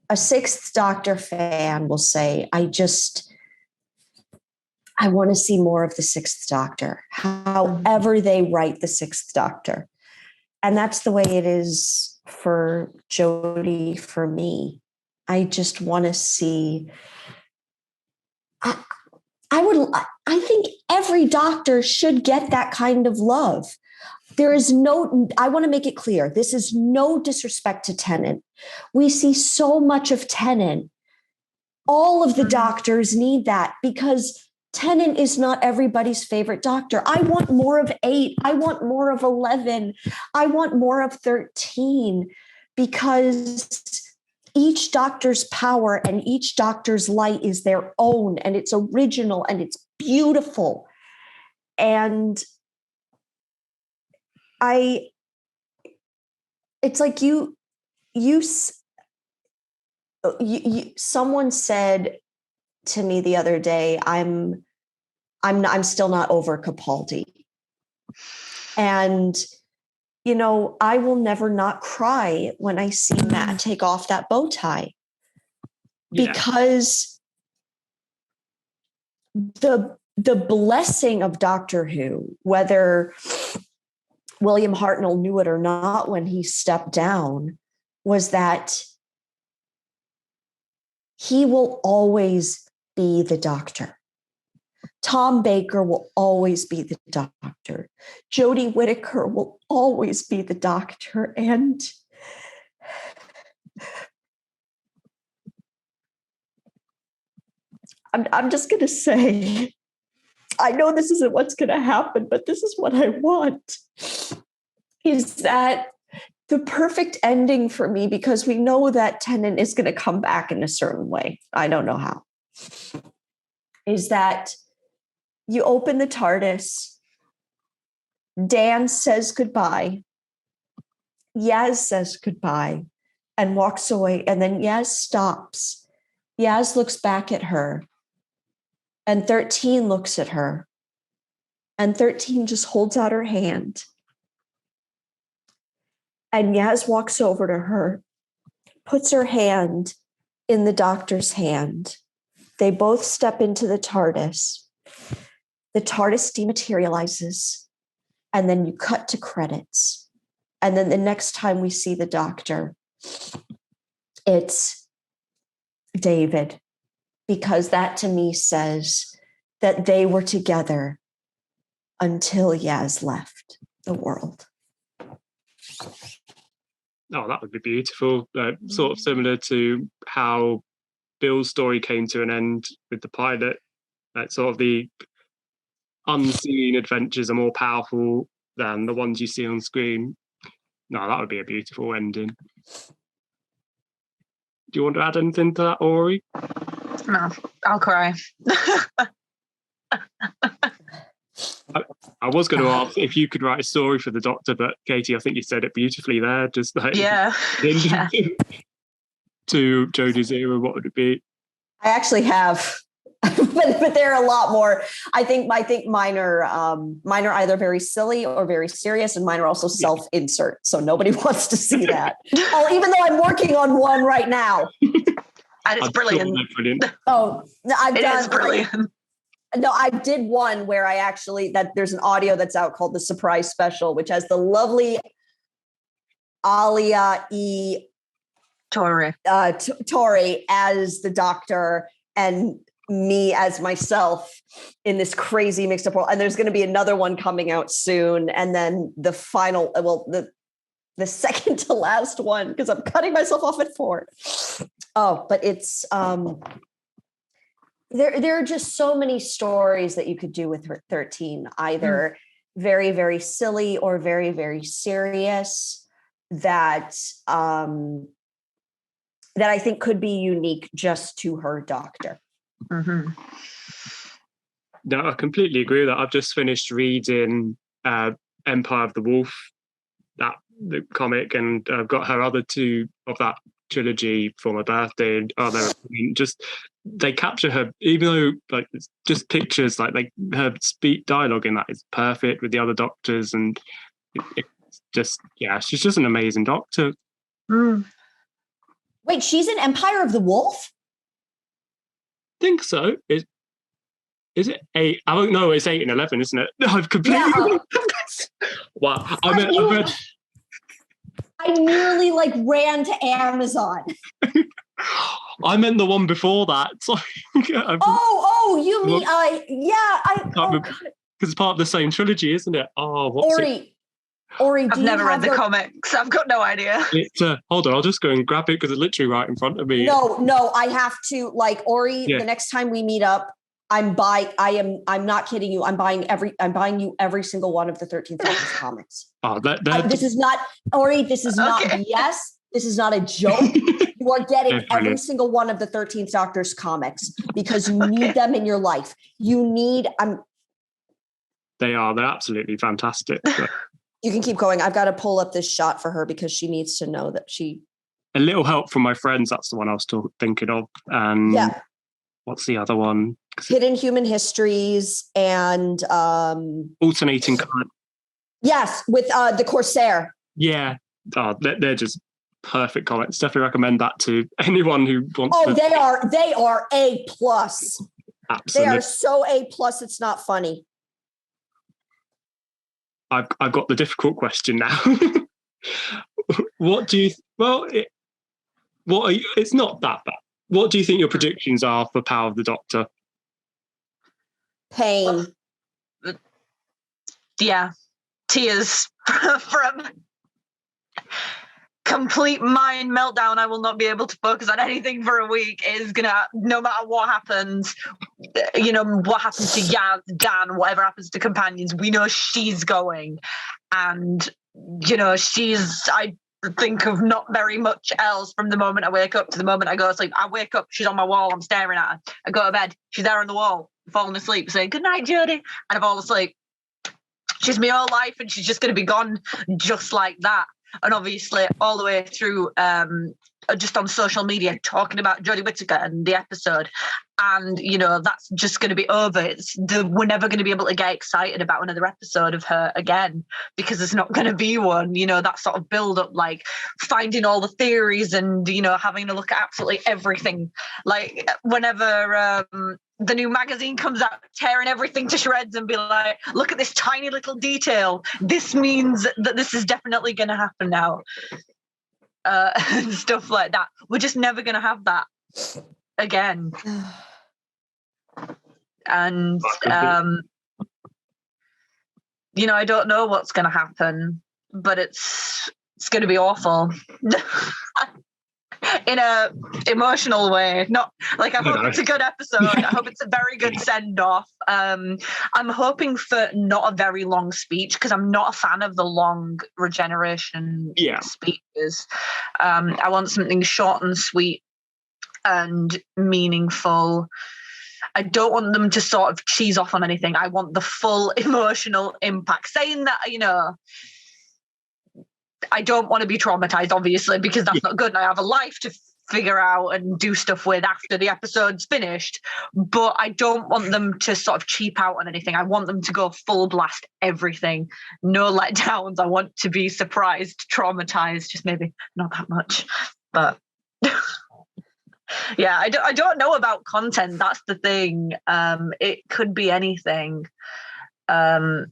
[SPEAKER 3] a Sixth Doctor fan will say, I want to see more of the Sixth Doctor, however they write the Sixth Doctor. And that's the way it is for Jodie, for me. I just want to see, I think every Doctor should get that kind of love. I want to make it clear, this is no disrespect to Tennant. We see so much of Tennant. All of the Doctors need that because Tennant is not everybody's favorite Doctor. I want more of 8. I want more of 11. I want more of 13 because each Doctor's power and each Doctor's light is their own, and it's original and it's beautiful. And it's like someone said to me the other day, I'm still not over Capaldi. And, I will never not cry when I see Matt take off that bow tie because the blessing of Doctor Who, whether William Hartnell knew it or not when he stepped down, was that he will always be the Doctor. Tom Baker will always be the Doctor. Jodie Whittaker will always be the Doctor. And I'm just going to say, I know this isn't what's going to happen, but this is what I want, is that the perfect ending for me, because we know that Tennant is going to come back in a certain way. I don't know how. is that you open the TARDIS, Dan says goodbye, Yaz says goodbye and walks away, and then Yaz stops. Yaz looks back at her, and 13 looks at her, and 13 just holds out her hand. And Yaz walks over to her, puts her hand in the doctor's hand. They both step into the TARDIS. The TARDIS dematerializes, and then you cut to credits. And then the next time we see the doctor, it's David, because that to me says that they were together until Yaz left the world.
[SPEAKER 1] Oh, that would be beautiful. Sort of similar to how Bill's story came to an end with the pilot. That sort of the unseen adventures are more powerful than the ones you see on screen. No, that would be a beautiful ending. Do you want to add anything to that, Ori?
[SPEAKER 2] No, I'll cry.
[SPEAKER 1] I was going to ask if you could write a story for the Doctor, but Katie, I think you said it beautifully there. Just like
[SPEAKER 2] Yeah.
[SPEAKER 1] To Jodie's era, what would it be?
[SPEAKER 3] I actually have, but there are a lot more. I think mine are either very silly or very serious, and mine are also self-insert. So nobody wants to see that. Even though I'm working on one right now.
[SPEAKER 2] And it's brilliant.
[SPEAKER 1] Brilliant.
[SPEAKER 3] Oh,
[SPEAKER 2] It is brilliant.
[SPEAKER 3] No, I did one where there's an audio that's out called The Surprise Special, which has the lovely Alia E.
[SPEAKER 2] Tori
[SPEAKER 3] as the Doctor and me as myself in this crazy mixed up world. And there's going to be another one coming out soon. And then the final, the second to last one, because I'm cutting myself off at 4. Oh, but it's, there are just so many stories that you could do with 13, either very, very silly or very, very serious that I think could be unique just to her Doctor.
[SPEAKER 2] Mm-hmm.
[SPEAKER 1] No, I completely agree with that. I've just finished reading Empire of the Wolf, the comic, and I've got her other 2 of that trilogy for my birthday. And they capture her, even though like it's just pictures, like her speak dialogue in that is perfect with the other Doctors, and it's just she's just an amazing Doctor.
[SPEAKER 3] Wait, she's in Empire of the Wolf?
[SPEAKER 1] I think so. Is it 8? I don't know. It's 8 and 11, isn't it? No, I've completely. Wow, I
[SPEAKER 3] nearly ran to Amazon.
[SPEAKER 1] I meant the one before that. So,
[SPEAKER 3] you mean
[SPEAKER 1] because it's part of the same trilogy, isn't it? Oh, what's it?
[SPEAKER 3] Ori,
[SPEAKER 2] I've never read the comics. I've got no idea.
[SPEAKER 1] Hold on, I'll just go and grab it because it's literally right in front of me.
[SPEAKER 3] No, I have to. Ori, the next time we meet up, I'm not kidding you. I'm buying you every single one of the 13th Doctor's comics.
[SPEAKER 1] Oh,
[SPEAKER 3] this is not Ori. This is not BS. This is not a joke. You are getting every single one of the 13th Doctor's comics because you need them in your life. They're
[SPEAKER 1] absolutely fantastic.
[SPEAKER 3] You can keep going. I've got to pull up this shot for her because she needs to know that she.
[SPEAKER 1] A Little Help from My Friends. That's the one I was thinking of. And what's the other one?
[SPEAKER 3] Hidden Human Histories and
[SPEAKER 1] Alternating Current.
[SPEAKER 3] Yes, with the Corsair.
[SPEAKER 1] Yeah, they're just perfect comics. Definitely recommend that to anyone who wants.
[SPEAKER 3] Oh, they are A+.
[SPEAKER 1] Absolutely,
[SPEAKER 3] they are so A+. It's not funny.
[SPEAKER 1] I've got the difficult question now. What do you? It's not that bad. What do you think your predictions are for Power of the Doctor?
[SPEAKER 3] Pain.
[SPEAKER 2] Tears from complete mind meltdown. I will not be able to focus on anything for a week. Is gonna, no matter what happens, what happens to Yaz, Dan, whatever happens to companions, we know she's going, and I think of not very much else from the moment I wake up to the moment I go to sleep. I wake up, she's on my wall, I'm staring at her. I go to bed, she's there on the wall. fallen asleep saying, "Good night, Jodie." And I fall asleep. She's my whole life and she's just going to be gone just like that. And obviously all the way through just on social media talking about Jodie Whittaker and the episode. And, you know, that's just going to be over. We're never going to be able to get excited about another episode of her again because there's not going to be one. You know, that sort of build up, like finding all the theories and, you know, having to look at absolutely everything. Like whenever the new magazine comes out, tearing everything to shreds and be like, look at this tiny little detail. This means that this is definitely going to happen now. And stuff like that. We're just never going to have that again. And, you know, I don't know what's going to happen, but it's going to be awful. In a emotional way, not like I hope it's a good episode. I hope it's a very good send off. I'm hoping for not a very long speech because I'm not a fan of the long regeneration speeches. I want something short and sweet and meaningful. I don't want them to sort of cheese off on anything. I want the full emotional impact. Saying that, you know, I don't want to be traumatized, obviously, because that's not good. And I have a life to figure out and do stuff with after the episode's finished. But I don't want them to sort of cheap out on anything. I want them to go full blast everything. No letdowns. I want to be surprised, traumatized, just maybe not that much. But yeah, I don't know about content. That's the thing. It could be anything. They're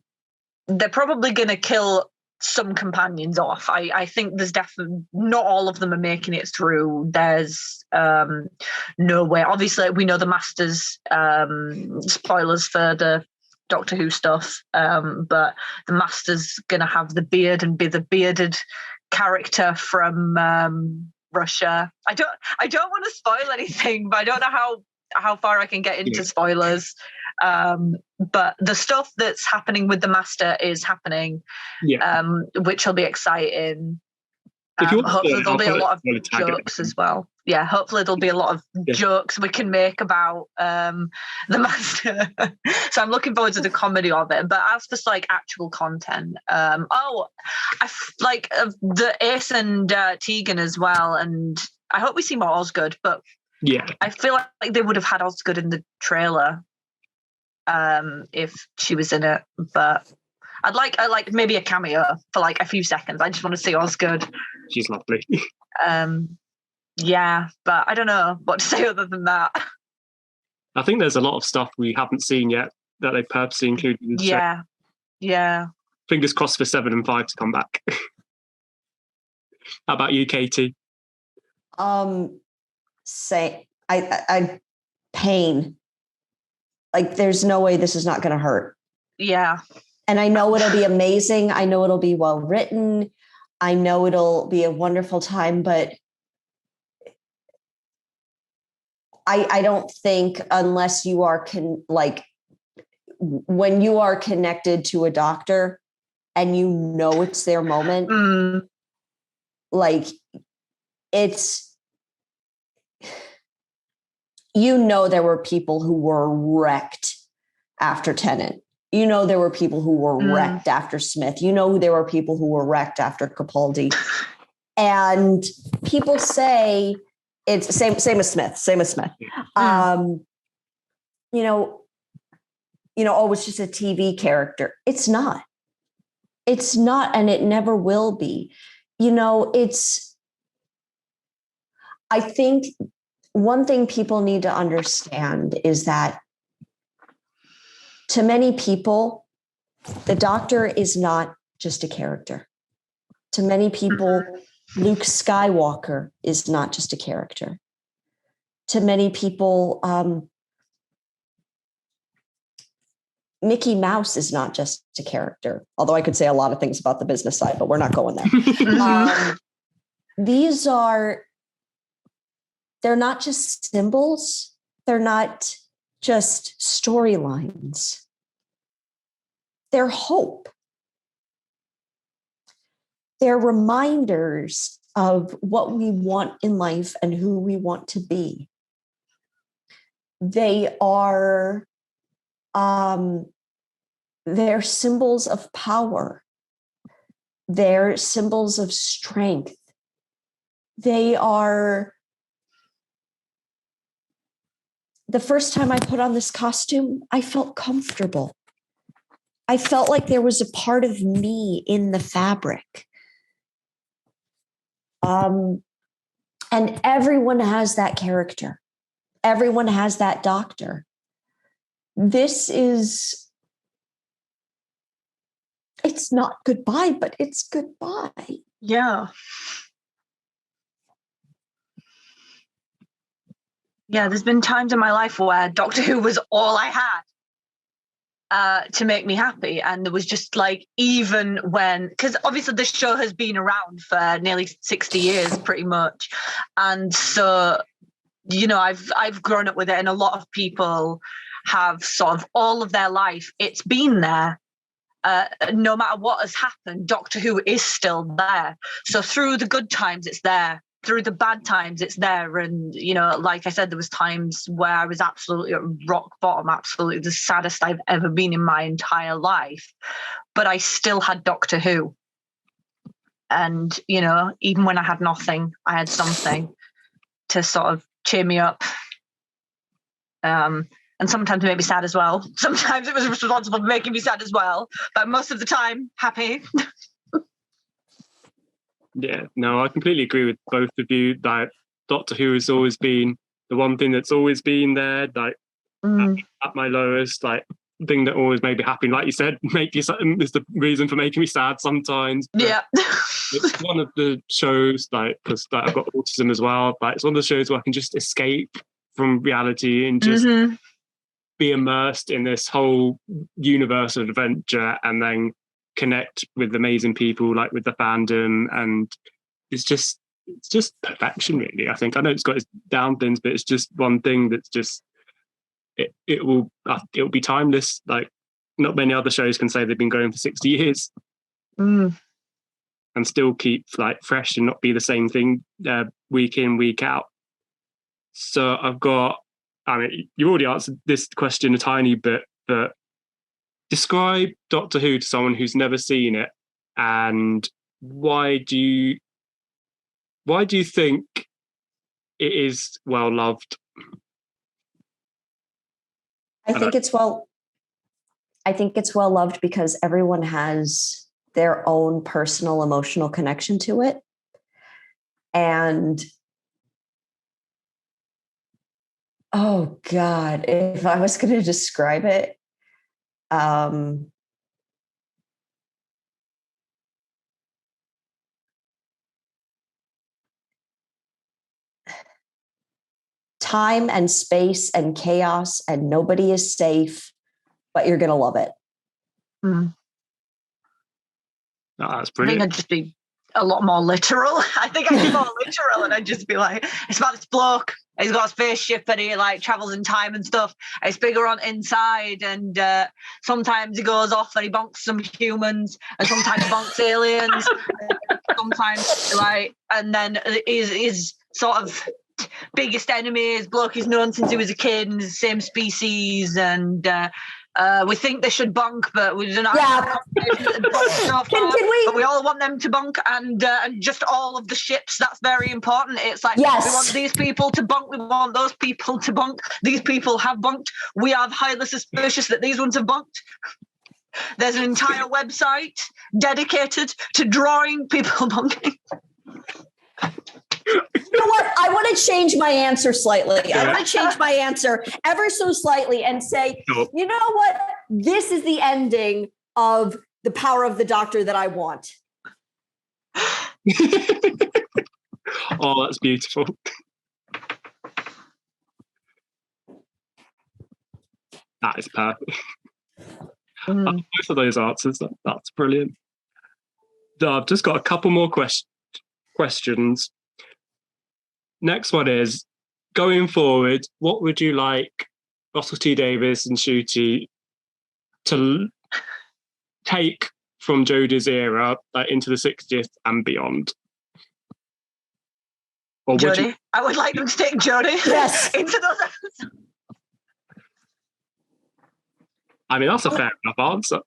[SPEAKER 2] probably going to kill some companions off. I think there's definitely not all of them are making it through. There's no way. Obviously, we know the Masters, spoilers for the Doctor Who stuff, but the Master's going to have the beard and be the bearded character from Russia. I don't want to spoil anything, but I don't know how far I can get into spoilers. But the stuff that's happening with the Master is happening, which will be excining. Hopefully there'll be a lot of jokes as well. Yeah, hopefully there'll be a lot of jokes we can make about the Master. So I'm looking forward to the comedy of it. But as for like actual content, I like the Ace and Tegan as well, and I hope we see more Osgood. But I feel like they would have had Osgood in the trailer if she was in it. But I like maybe a cameo for like a few seconds. I just want to see Osgood.
[SPEAKER 1] She's lovely.
[SPEAKER 2] Yeah, but I don't know what to say other than that.
[SPEAKER 1] I think there's a lot of stuff we haven't seen yet that they purposely included in the show.
[SPEAKER 2] Yeah.
[SPEAKER 1] Fingers crossed for 7 and 5 to come back. How about you, Katie?
[SPEAKER 3] Say I pain. Like there's no way this is not going to hurt.
[SPEAKER 2] Yeah.
[SPEAKER 3] And I know it'll be amazing. I know it'll be well written. I know it'll be a wonderful time, but I don't think unless you are when you are connected to a doctor and you know it's their moment, like it's, you know, there were people who were wrecked after Tennant. You know, there were people who were wrecked after Smith. You know, there were people who were wrecked after Capaldi. And people say it's same as Smith. You know, oh, it's just a TV character. It's not, and it never will be. You know, I think one thing people need to understand is that to many people, the Doctor is not just a character. To many people, Luke Skywalker is not just a character. To many people, Mickey Mouse is not just a character. Although I could say a lot of things about the business side, but we're not going there. They're not just symbols. They're not just storylines. They're hope. They're reminders of what we want in life and who we want to be. They are They're symbols of power. They're symbols of strength. They are. The first time I put on this costume, I felt comfortable. I felt like there was a part of me in the fabric. And everyone has that character. Everyone has that doctor. This is, it's not goodbye, but it's goodbye.
[SPEAKER 2] Yeah. Yeah, there's been times in my life where Doctor Who was all I had to make me happy. And there was just like, even when, because obviously this show has been around for nearly 60 years, pretty much. And so, you know, I've grown up with it, and a lot of people have sort of all of their life, it's been there. No matter what has happened, Doctor Who is still there. So through the good times, it's there. Through the bad times, it's there. And, you know, like I said, there was times where I was absolutely at rock bottom, absolutely the saddest I've ever been in my entire life. But I still had Doctor Who. And, you know, even when I had nothing, I had something to sort of cheer me up. And sometimes it made me sad as well. Sometimes it was responsible for making me sad as well. But most of the time, happy.
[SPEAKER 1] Yeah, no, I completely agree with both of you. Like, Doctor Who has always been the one thing that's always been there. Like, at my lowest, like, thing that always made me happy. Like you said, make you is the reason for making me sad sometimes.
[SPEAKER 2] Yeah.
[SPEAKER 1] It's one of the shows, like, because like, I've got autism as well. Like, it's one of the shows where I can just escape from reality and just be immersed in this whole universe of adventure, and then connect with amazing people, like with the fandom. And it's just perfection, really. I think, I know it's got its down things, but it's just one thing that's just it will be timeless. Like, not many other shows can say they've been going for 60 years and still keep like fresh and not be the same thing week in, week out. So I've got, I mean, you already answered this question a tiny bit, but describe Doctor Who to someone who's never seen it, and why do you think it is well loved?
[SPEAKER 3] I think it's well loved because everyone has their own personal emotional connection to it. And oh God, if I was going to describe it, time and space and chaos, and nobody is safe, but you're going to love it.
[SPEAKER 1] Oh, that's brilliant.
[SPEAKER 2] I think I'd just be a lot more literal. I think I'd be more literal, and I'd just be like, it's about this bloke. He's got a spaceship and he like travels in time and stuff. It's bigger on inside, and sometimes he goes off and he bonks some humans, and sometimes bonks aliens. Sometimes like, and then his sort of biggest enemy is bloke he's known since he was a kid, and the same species, and we think they should bunk, but we don't know.
[SPEAKER 3] Yeah.
[SPEAKER 2] But we all want them to bunk, and just all of the ships. That's very important. It's like,
[SPEAKER 3] yes,
[SPEAKER 2] we want these people to bunk. We want those people to bunk. These people have bunked. We are highly suspicious that these ones have bunked. There's an entire website dedicated to drawing people bunking.
[SPEAKER 3] You know what? I want to change my answer slightly. I want to change my answer ever so slightly and say, you know what? This is the ending of The Power of the Doctor that I want.
[SPEAKER 1] Oh, that's beautiful. That is perfect. Both of those answers, that's brilliant. I've just got a couple more questions. Next one is, going forward, what would you like Russell T Davies and Ncuti to take from Jodie's era into the 60th and beyond? Or
[SPEAKER 2] Jodie? I would like them to take Jodie
[SPEAKER 3] yes.
[SPEAKER 2] into those episodes.
[SPEAKER 1] I mean, that's a fair enough answer.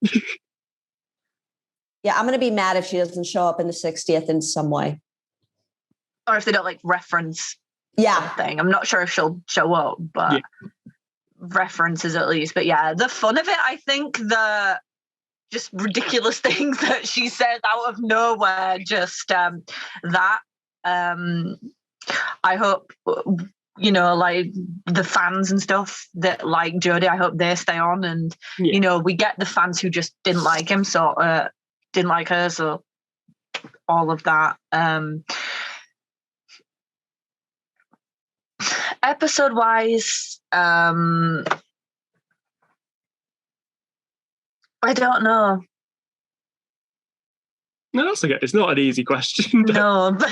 [SPEAKER 3] Yeah, I'm going to be mad if she doesn't show up in the 60th in some way.
[SPEAKER 2] Or if they don't like reference
[SPEAKER 3] Yeah.
[SPEAKER 2] something. I'm not sure if she'll show up, but references at least. But yeah, the fun of it, I think the just ridiculous things that she says out of nowhere, just that. I hope, you know, like the fans and stuff that like Jodie, I hope they stay on. And, you know, we get the fans who just didn't like him, so didn't like her. So all of that. Episode wise, I don't know.
[SPEAKER 1] No, that's okay. It's not an easy question. But...
[SPEAKER 2] No, but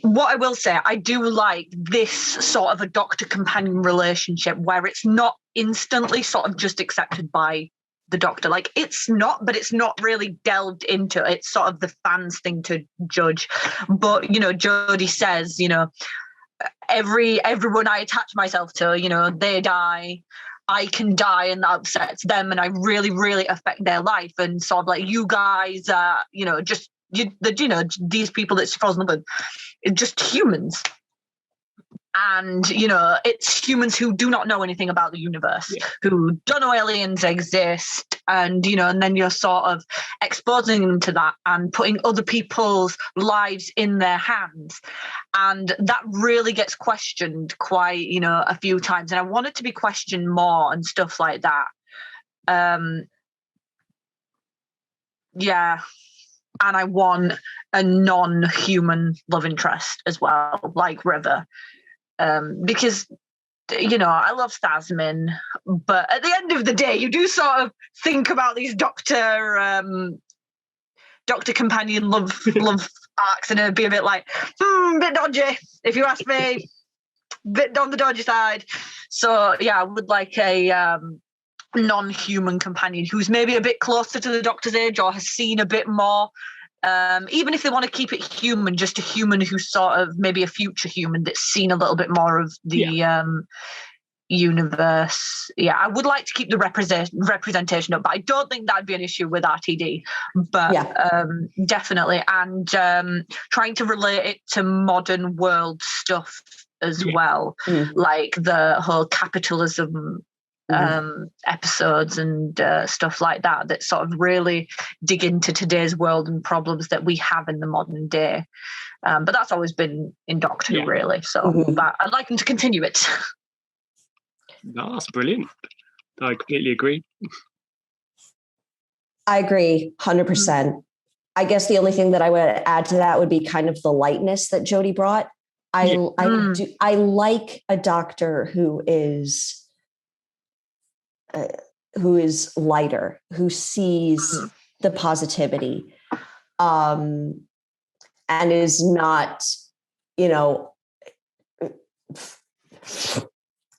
[SPEAKER 2] what I will say, I do like this sort of a doctor companion relationship where it's not instantly sort of just accepted by the doctor. Like it's not, but it's not really delved into. It's sort of the fans thing to judge. But you know, Jodie says, you know, everyone I attach myself to, you know, they die. I can die, and that upsets them, and I really, really affect their life. And sort of like you guys, you know, just you know, these people that she falls in love with, it's just humans. And, you know, it's humans who do not know anything about the universe, who don't know aliens exist. And, you know, and then you're sort of exposing them to that and putting other people's lives in their hands. And that really gets questioned quite, you know, a few times. And I want it to be questioned more and stuff like that. Yeah. And I want a non-human love interest as well, like River. Because, you know, I love Stasmin, but at the end of the day, you do sort of think about these doctor companion love arcs, and it'd be a bit like, bit dodgy, if you ask me, bit on the dodgy side. So yeah, I would like a non-human companion who's maybe a bit closer to the Doctor's age or has seen a bit more. Even if they want to keep it human, just a human who's sort of maybe a future human that's seen a little bit more of the universe. Yeah, I would like to keep the representation up, but I don't think that'd be an issue with RTD. But definitely, and trying to relate it to modern world stuff as well, like the whole capitalism episodes and stuff like that sort of really dig into today's world and problems that we have in the modern day. But that's always been in Doctor Who, really. So but I'd like them to continue it.
[SPEAKER 1] No, that's brilliant. I completely agree.
[SPEAKER 3] I agree 100%. I guess the only thing that I would add to that would be kind of the lightness that Jodie brought. I like a doctor who is lighter, who sees the positivity, and is not, you know,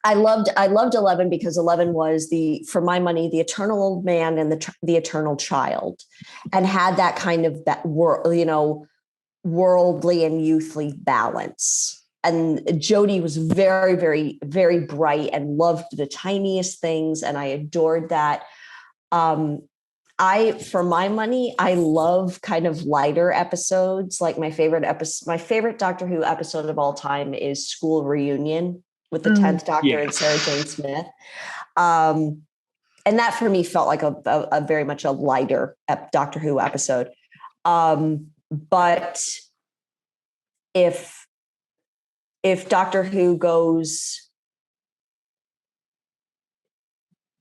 [SPEAKER 3] I loved 11 because 11 was for my money, the eternal old man and the eternal child, and had that kind of worldly and youthly balance. And Jodie was very, very, very bright and loved the tiniest things, and I adored that. For my money, I love kind of lighter episodes. Like my favorite Doctor Who episode of all time is School Reunion with the 10th Doctor and Sarah Jane Smith. And that for me felt like a very much a lighter Doctor Who episode. But if Doctor Who goes,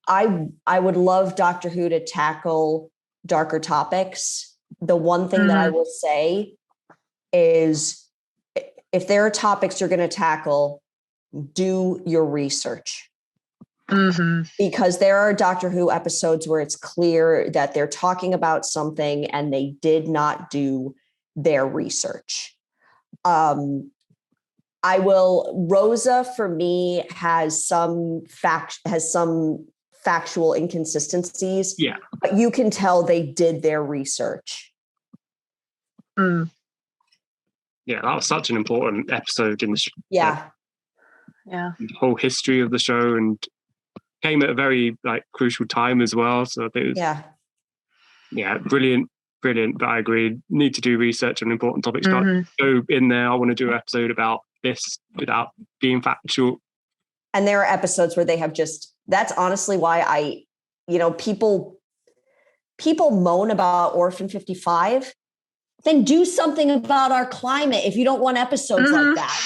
[SPEAKER 3] I would love Doctor Who to tackle darker topics. The one thing that I will say is, if there are topics you're going to tackle, do your research. Because there are Doctor Who episodes where it's clear that they're talking about something and they did not do their research. Rosa for me has some factual inconsistencies. Yeah. But you can tell they did their research.
[SPEAKER 1] Yeah, that was such an important episode in the show.
[SPEAKER 3] Yeah.
[SPEAKER 1] the whole history of the show, and came at a very like crucial time as well. So I think it was brilliant. But I agree, need to do research on important topics. Can't go in there, I want to do an episode about this without being factual.
[SPEAKER 3] And there are episodes where they have that's honestly why people moan about Orphan 55, then do something about our climate if you don't want episodes like that.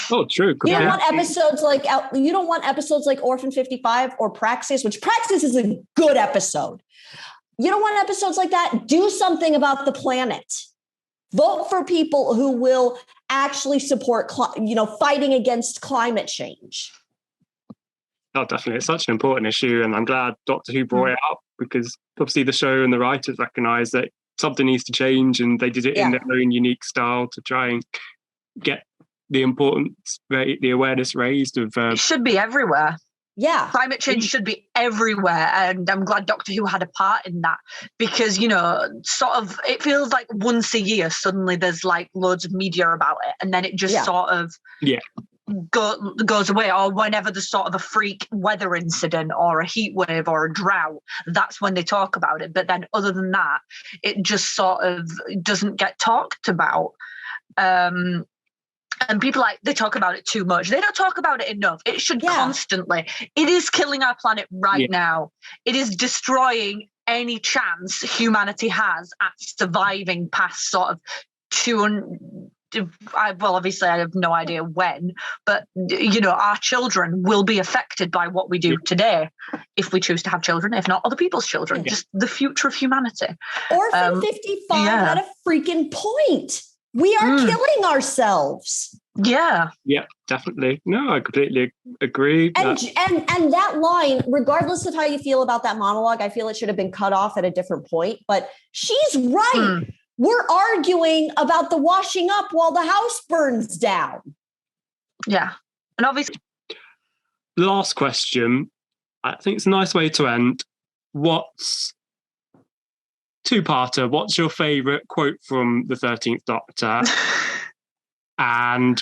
[SPEAKER 1] Oh, true.
[SPEAKER 3] You don't want episodes like Orphan 55 or Praxis, which Praxis is a good episode. You don't want episodes like that. Do something about the planet. Vote for people who will actually support, fighting against climate change.
[SPEAKER 1] Oh, definitely. It's such an important issue. And I'm glad Doctor Who brought it up, because obviously the show and the writers recognize that something needs to change, and they did it in their own unique style to try and get the importance, the awareness raised of...
[SPEAKER 2] it should be everywhere.
[SPEAKER 3] Yeah.
[SPEAKER 2] Climate change should be everywhere. And I'm glad Doctor Who had a part in that, because, sort of, it feels like once a year, suddenly there's like loads of media about it. And then it just sort of goes away. Or whenever there's sort of a freak weather incident or a heat wave or a drought, that's when they talk about it. But then other than that, it just sort of doesn't get talked about. And people they talk about it too much. They don't talk about it enough. It should constantly. It is killing our planet right now. It is destroying any chance humanity has at surviving past sort of 200. Well, obviously, I have no idea when, but our children will be affected by what we do today, if we choose to have children. If not, other people's children. Just the future of humanity.
[SPEAKER 3] Orphan 55 had a freaking point. We are killing ourselves.
[SPEAKER 1] Yeah, definitely. No, I completely agree.
[SPEAKER 3] And that line, regardless of how you feel about that monologue, I feel it should have been cut off at a different point. But she's right. We're arguing about the washing up while the house burns down.
[SPEAKER 2] Yeah. And obviously...
[SPEAKER 1] Last question. I think it's a nice way to end. Two-parter. What's your favourite quote from the 13th Doctor? And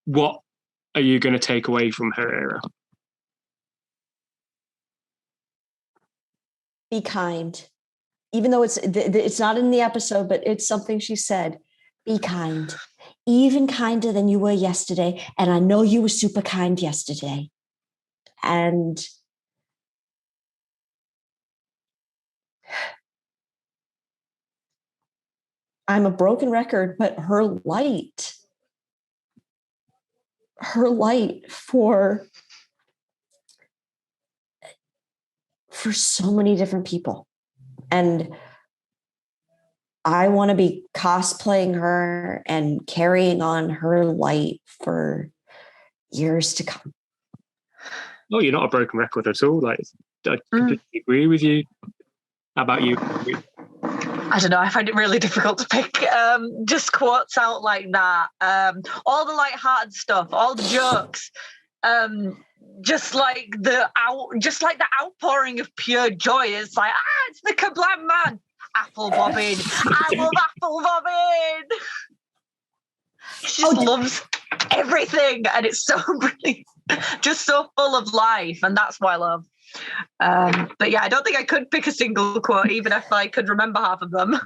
[SPEAKER 1] what are you going to take away from her era?
[SPEAKER 3] Be kind. Even though it's not in the episode, but it's something she said. Be kind. Even kinder than you were yesterday. And I know you were super kind yesterday. And... I'm a broken record, but her light for so many different people. And I want to be cosplaying her and carrying on her light for years to come.
[SPEAKER 1] Oh, you're not a broken record at all. I completely agree with you. How about you?
[SPEAKER 2] I don't know. I find it really difficult to pick just quotes out like that. All the light-hearted stuff, all the jokes, just like the outpouring of pure joy. It's like, it's the Kablam man. Apple bobbing. I love apple bobbing. She just loves everything, and it's so really just so full of life, and that's what I love. But yeah, I don't think I could pick a single quote, even if I could remember half of them.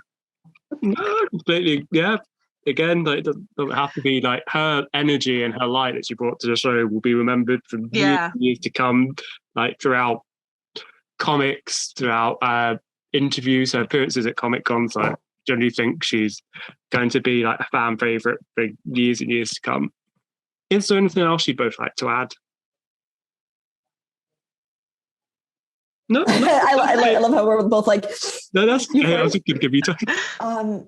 [SPEAKER 1] No, completely. Yeah. Again, it doesn't have to be like her energy and her light that she brought to the show will be remembered for years to come, like throughout comics, throughout interviews, her appearances at Comic Cons. I generally think she's going to be like a fan favorite for years and years to come. Is there anything else you'd both like to add? No.
[SPEAKER 3] I love how we're both like.
[SPEAKER 1] No, that's. I was just going to give you time.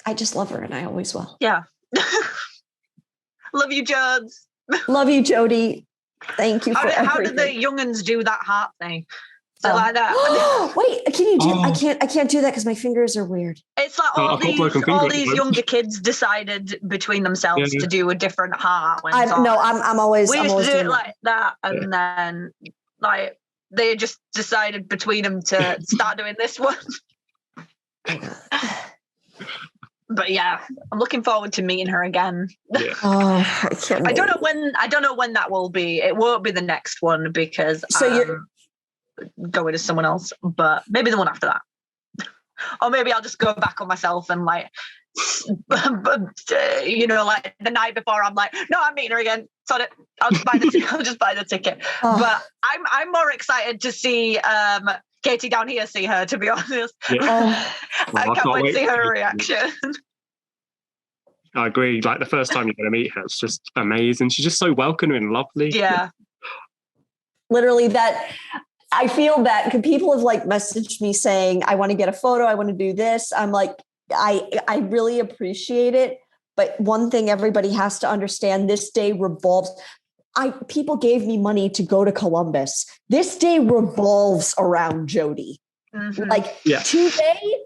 [SPEAKER 3] I just love her, and I always will.
[SPEAKER 2] Yeah. Love you, Jodes.
[SPEAKER 3] Love you, Jodie. Thank you for everything.
[SPEAKER 2] How did the young'uns do that heart thing? Is it like that?
[SPEAKER 3] Wait, can you do? I can't do that because my fingers are weird.
[SPEAKER 2] It's like all these younger kids decided between themselves to do a different heart.
[SPEAKER 3] I'm always.
[SPEAKER 2] We used
[SPEAKER 3] to
[SPEAKER 2] do it like that, and then like they just decided between them to start doing this one. But yeah, I'm looking forward to meeting her again.
[SPEAKER 1] Yeah.
[SPEAKER 3] Oh, I can't
[SPEAKER 2] I don't
[SPEAKER 3] wait.
[SPEAKER 2] know when that will be. It won't be the next one because
[SPEAKER 3] So you're
[SPEAKER 2] going to someone else, but maybe the one after that. Or maybe I'll just go back on myself and like, you know, like the night before, I'm like, no, I'm meeting her again. Sod it. I'll just buy the ticket.
[SPEAKER 3] Oh.
[SPEAKER 2] But I'm more excited to see Katie down here see her. To be honest,
[SPEAKER 1] Yeah.
[SPEAKER 2] I can't wait to see her reaction.
[SPEAKER 1] I agree. Like the first time you're going to meet her, it's just amazing. She's just so welcoming and lovely.
[SPEAKER 2] Yeah.
[SPEAKER 3] Literally that. I feel that because people have like messaged me saying, I want to get a photo. I want to do this. I'm like, I really appreciate it. But one thing everybody has to understand, this day revolves. People gave me money to go to Columbus. This day revolves around Jodie.
[SPEAKER 2] Mm-hmm.
[SPEAKER 3] Like today,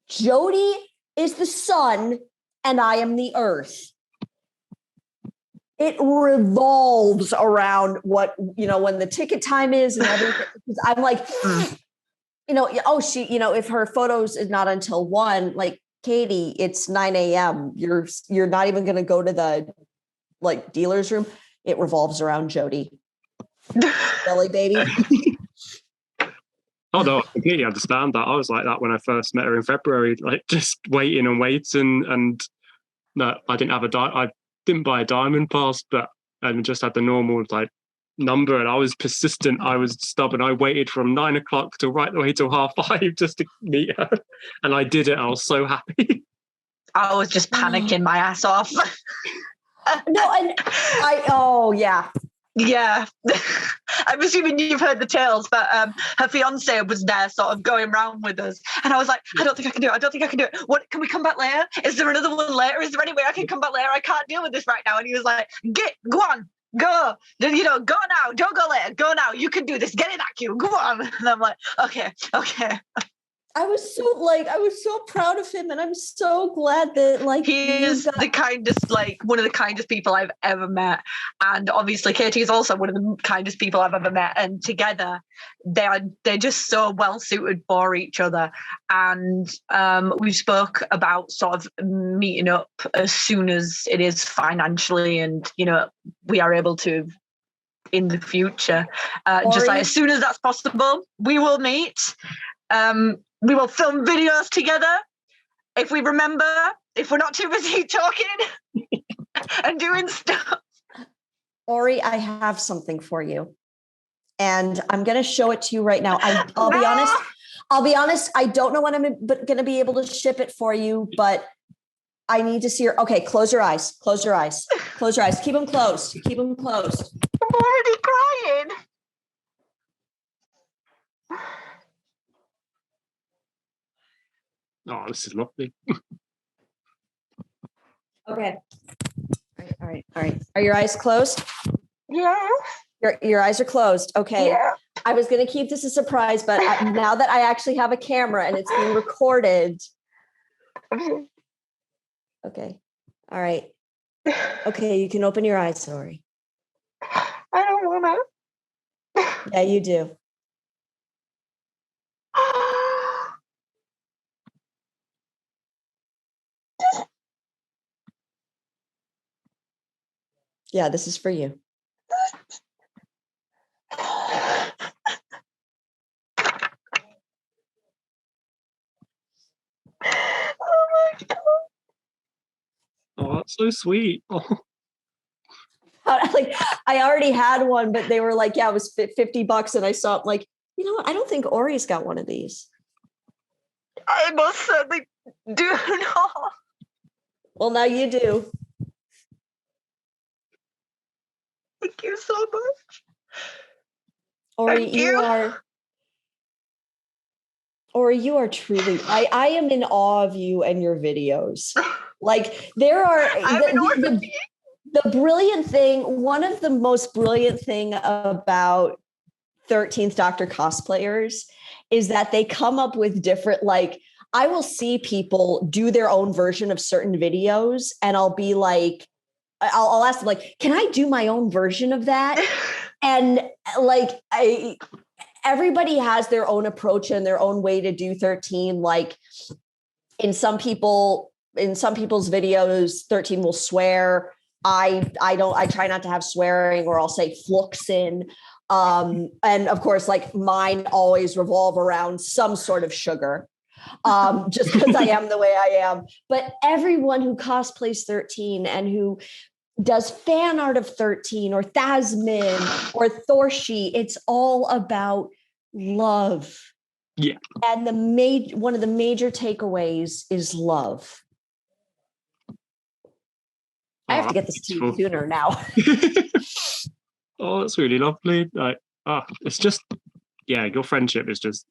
[SPEAKER 3] Jodie is the sun and I am the earth. It revolves around what, you know, when the ticket time is and everything. I'm like, you know, if her photos is not until 1, like Katie, it's 9 a.m. You're not even going to go to the like dealer's room. It revolves around Jodie. Really, baby?
[SPEAKER 1] Oh no, I completely understand that. I was like that when I first met her in February, like just waiting and waiting. And no, I didn't have I didn't buy a diamond pass, but I just had the normal like number, and I was persistent. I was stubborn. I waited from 9 o'clock to right the way till 5:30 just to meet her, and I did it. I was so happy.
[SPEAKER 2] I was just panicking my ass off.
[SPEAKER 3] No, and
[SPEAKER 2] yeah. I'm assuming you've heard the tales, but her fiance was there sort of going around with us. And I was like, I don't think I can do it. What, can we come back later? Is there another one later? Is there any way I can come back later? I can't deal with this right now. And he was like, go on, go. You know, go now. Don't go later. Go now. You can do this. Get in that queue. Go on. And I'm like, okay.
[SPEAKER 3] I was so proud of him, and I'm so glad that like
[SPEAKER 2] he is the kindest, like one of the kindest people I've ever met. And obviously Katie is also one of the kindest people I've ever met. And together they're just so well suited for each other. And we spoke about sort of meeting up as soon as it is financially, and you know, we are able to in the future. Just like as soon as that's possible, we will meet. We will film videos together if we remember, if we're not too busy talking and doing stuff.
[SPEAKER 3] Ori, I have something for you. And I'm going to show it to you right now. I'll be honest. I don't know when I'm going to be able to ship it for you, but I need to see your, okay, close your eyes. Keep them closed.
[SPEAKER 2] I'm already crying.
[SPEAKER 1] Oh, this is lovely.
[SPEAKER 3] Okay. All right. Are your eyes closed?
[SPEAKER 2] Yeah.
[SPEAKER 3] Your eyes are closed. Okay.
[SPEAKER 2] Yeah.
[SPEAKER 3] I was going to keep this a surprise, but now that I actually have a camera and it's being recorded. Okay. All right. Okay. You can open your eyes, sorry.
[SPEAKER 2] I don't want to.
[SPEAKER 3] Yeah, you do. Yeah, this is for you.
[SPEAKER 2] Oh my God.
[SPEAKER 1] Oh, that's so sweet. Oh.
[SPEAKER 3] Like I already had one, but they were like, yeah, it was $50. And I saw it like, you know what? I don't think Ori's got one of these.
[SPEAKER 2] I most certainly do not.
[SPEAKER 3] Well, now you do.
[SPEAKER 2] Thank you so much.
[SPEAKER 3] Ori, you are truly, I am in awe of you and your videos. Like there are the brilliant thing, one of the most brilliant thing about 13th Doctor cosplayers is that they come up with different, like, I will see people do their own version of certain videos and I'll be like, I'll ask them like, can I do my own version of that? And like, everybody has their own approach and their own way to do 13. Like in some people's videos, 13 will swear. I try not to have swearing, or I'll say fluxin. And of course, like mine always revolve around some sort of sugar, just because I am the way I am. But everyone who cosplays 13 and who does fan art of 13 or Thasmin or Thorshi, it's all about love.
[SPEAKER 1] Yeah.
[SPEAKER 3] And one of the major takeaways is love. I have to get this to you sooner now.
[SPEAKER 1] Oh, that's really lovely. Like, it's just, yeah, your friendship is just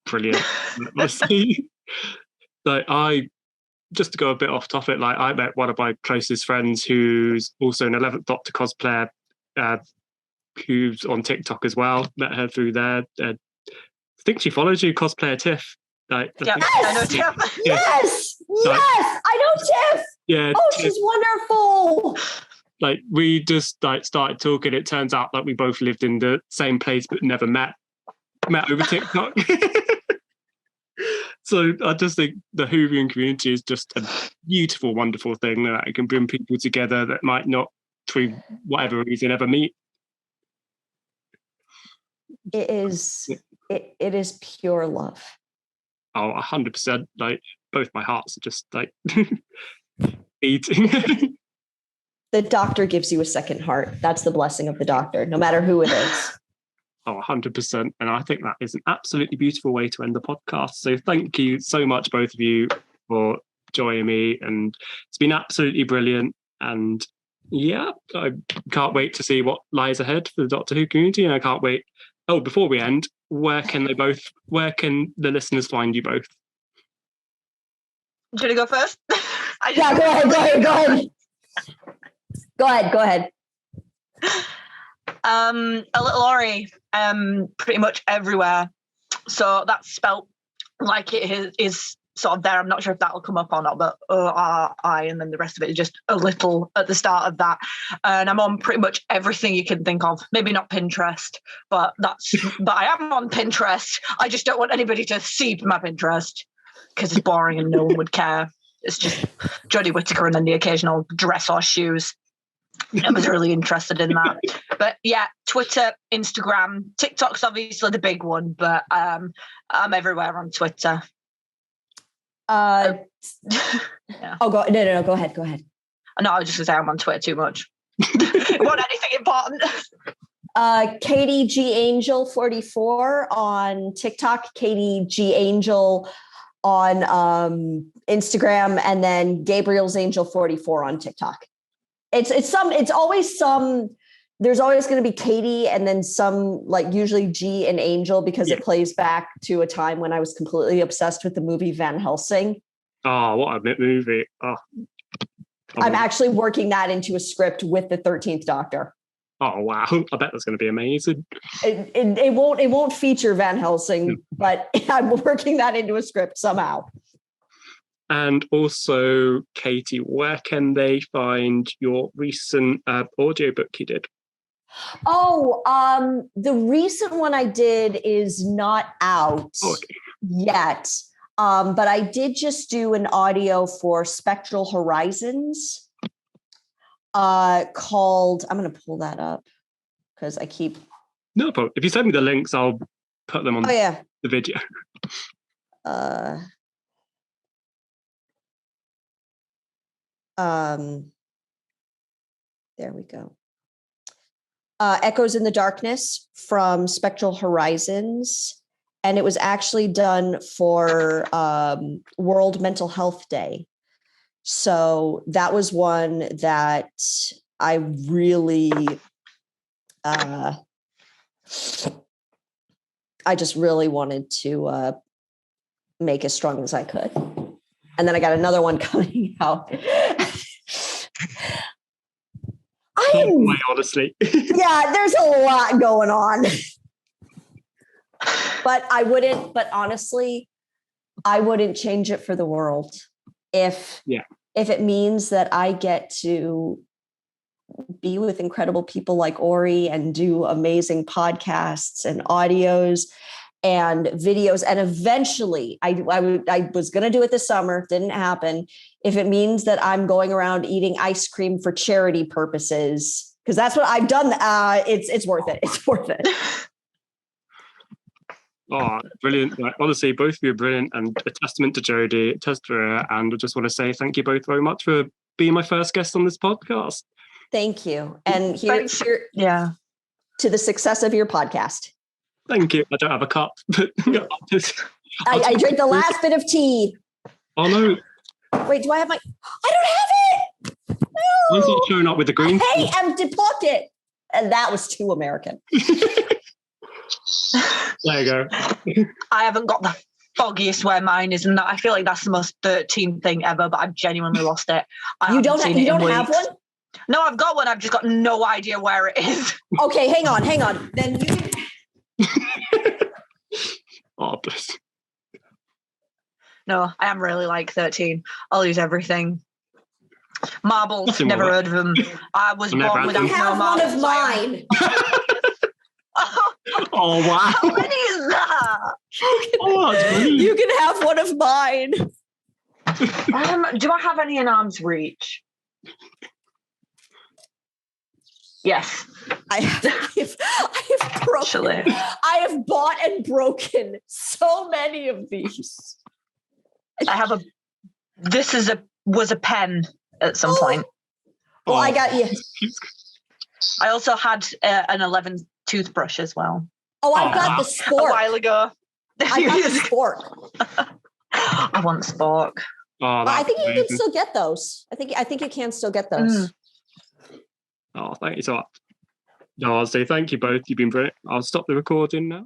[SPEAKER 1] brilliant. Honestly, like just to go a bit off topic, like I met one of my closest friends who's also an 11th Doctor cosplayer, who's on TikTok as well. Met her through there. I think she follows you, Cosplayer Tiff. Like,
[SPEAKER 2] yeah, I know Tiff.
[SPEAKER 3] Yes, I know Tiff.
[SPEAKER 1] Yeah.
[SPEAKER 3] Oh, she's wonderful.
[SPEAKER 1] Like we just like started talking. It turns out that we both lived in the same place but never met over TikTok. So I just think the Whovian community is just a beautiful, wonderful thing that it can bring people together that might not, through whatever reason, ever meet.
[SPEAKER 3] It is. It is pure love.
[SPEAKER 1] Oh, 100%. Like both my hearts are just like beating.
[SPEAKER 3] The Doctor gives you a second heart. That's the blessing of the Doctor, no matter who it is.
[SPEAKER 1] Oh, 100%. And I think that is an absolutely beautiful way to end the podcast. So thank you so much, both of you, for joining me. And it's been absolutely brilliant. And yeah, I can't wait to see what lies ahead for the Doctor Who community. And I can't wait. Oh, before we end, where can the listeners find you both?
[SPEAKER 2] Do you want to go first?
[SPEAKER 3] Yeah, go ahead.
[SPEAKER 2] A little Ori, pretty much everywhere. So that's spelt like it is sort of there. I'm not sure if that'll come up or not, but O-R-I, and then the rest of it is just a little at the start of that. And I'm on pretty much everything you can think of. Maybe not Pinterest, but I am on Pinterest. I just don't want anybody to see my Pinterest because it's boring and no one would care. It's just Jodie Whittaker and then the occasional dress or shoes. I was really interested in that. But yeah, Twitter, Instagram, TikTok's obviously the big one, but I'm everywhere on Twitter.
[SPEAKER 3] Yeah. Oh, go ahead.
[SPEAKER 2] No, I was just going to say I'm on Twitter too much. Want anything important?
[SPEAKER 3] Katie G Angel 44 on TikTok, Katie G Angel on Instagram, and then Gabriel's Angel 44 on TikTok. It's always some. There's always going to be Katie and then some, like usually G and Angel, because it plays back to a time when I was completely obsessed with the movie Van Helsing.
[SPEAKER 1] Oh, what a movie. Oh.
[SPEAKER 3] I'm actually working that into a script with the 13th Doctor.
[SPEAKER 1] Oh, wow. I bet that's going to be amazing.
[SPEAKER 3] It won't feature Van Helsing, but I'm working that into a script somehow.
[SPEAKER 1] And also, Katie, where can they find your recent audiobook you did?
[SPEAKER 3] Oh, the recent one I did is not out yet. But I did just do an audio for Spectral Horizons called, I'm going to pull that up because I keep.
[SPEAKER 1] No problem. If you send me the links, I'll put them on the video.
[SPEAKER 3] There we go. Echoes in the Darkness from Spectral Horizons. And it was actually done for World Mental Health Day. So that was one that I really, I just really wanted to make as strong as I could. And then I got another one coming out.
[SPEAKER 1] Honestly.
[SPEAKER 3] Yeah, there's a lot going on. But honestly, I wouldn't change it for the world. If it means that I get to be with incredible people like Ori and do amazing podcasts and audios and videos. And eventually I was going to do it this summer. Didn't happen. If it means that I'm going around eating ice cream for charity purposes, because that's what I've done. It's worth it. It's worth it.
[SPEAKER 1] Oh, brilliant. Like, honestly, both of you are brilliant and a testament to Jodie, a testament to her, and I just want to say thank you both very much for being my first guest on this podcast.
[SPEAKER 3] Thank you. And here to the success of your podcast.
[SPEAKER 1] Thank you. I don't have a cup, but
[SPEAKER 3] I drank the last bit of tea.
[SPEAKER 1] Oh no.
[SPEAKER 3] Wait, do I have my... I don't have it!
[SPEAKER 1] Why is it showing up with the green?
[SPEAKER 3] Hey, empty pocket! And that was too American.
[SPEAKER 1] There you go.
[SPEAKER 2] I haven't got the foggiest where mine is, and I feel like that's the most 13 thing ever, but I've genuinely lost it.
[SPEAKER 3] You don't have one?
[SPEAKER 2] No, I've got one. I've just got no idea where it is.
[SPEAKER 3] Okay, hang on. Then you can...
[SPEAKER 1] Oh, bless.
[SPEAKER 2] No, I am really like 13. I'll use everything. Marbles,
[SPEAKER 1] Nothing
[SPEAKER 2] never
[SPEAKER 1] more.
[SPEAKER 2] heard of them. I was born without no marbles.
[SPEAKER 3] One of mine.
[SPEAKER 1] Oh, wow.
[SPEAKER 2] How many is that?
[SPEAKER 3] You can have one of mine.
[SPEAKER 2] Do I have any in arm's reach? Yes. I have bought and broken so many of these. Was a pen at some point.
[SPEAKER 3] Well, I got you.
[SPEAKER 2] I also had an 11 toothbrush as well.
[SPEAKER 3] Oh, I got the spork.
[SPEAKER 2] A while ago.
[SPEAKER 3] I got the spork.
[SPEAKER 2] I want spork.
[SPEAKER 1] Oh,
[SPEAKER 3] I think you can still get those. I think you can still get those.
[SPEAKER 1] Oh, thank you so much. No, I'll say thank you both. You've been brilliant. I'll stop the recording now.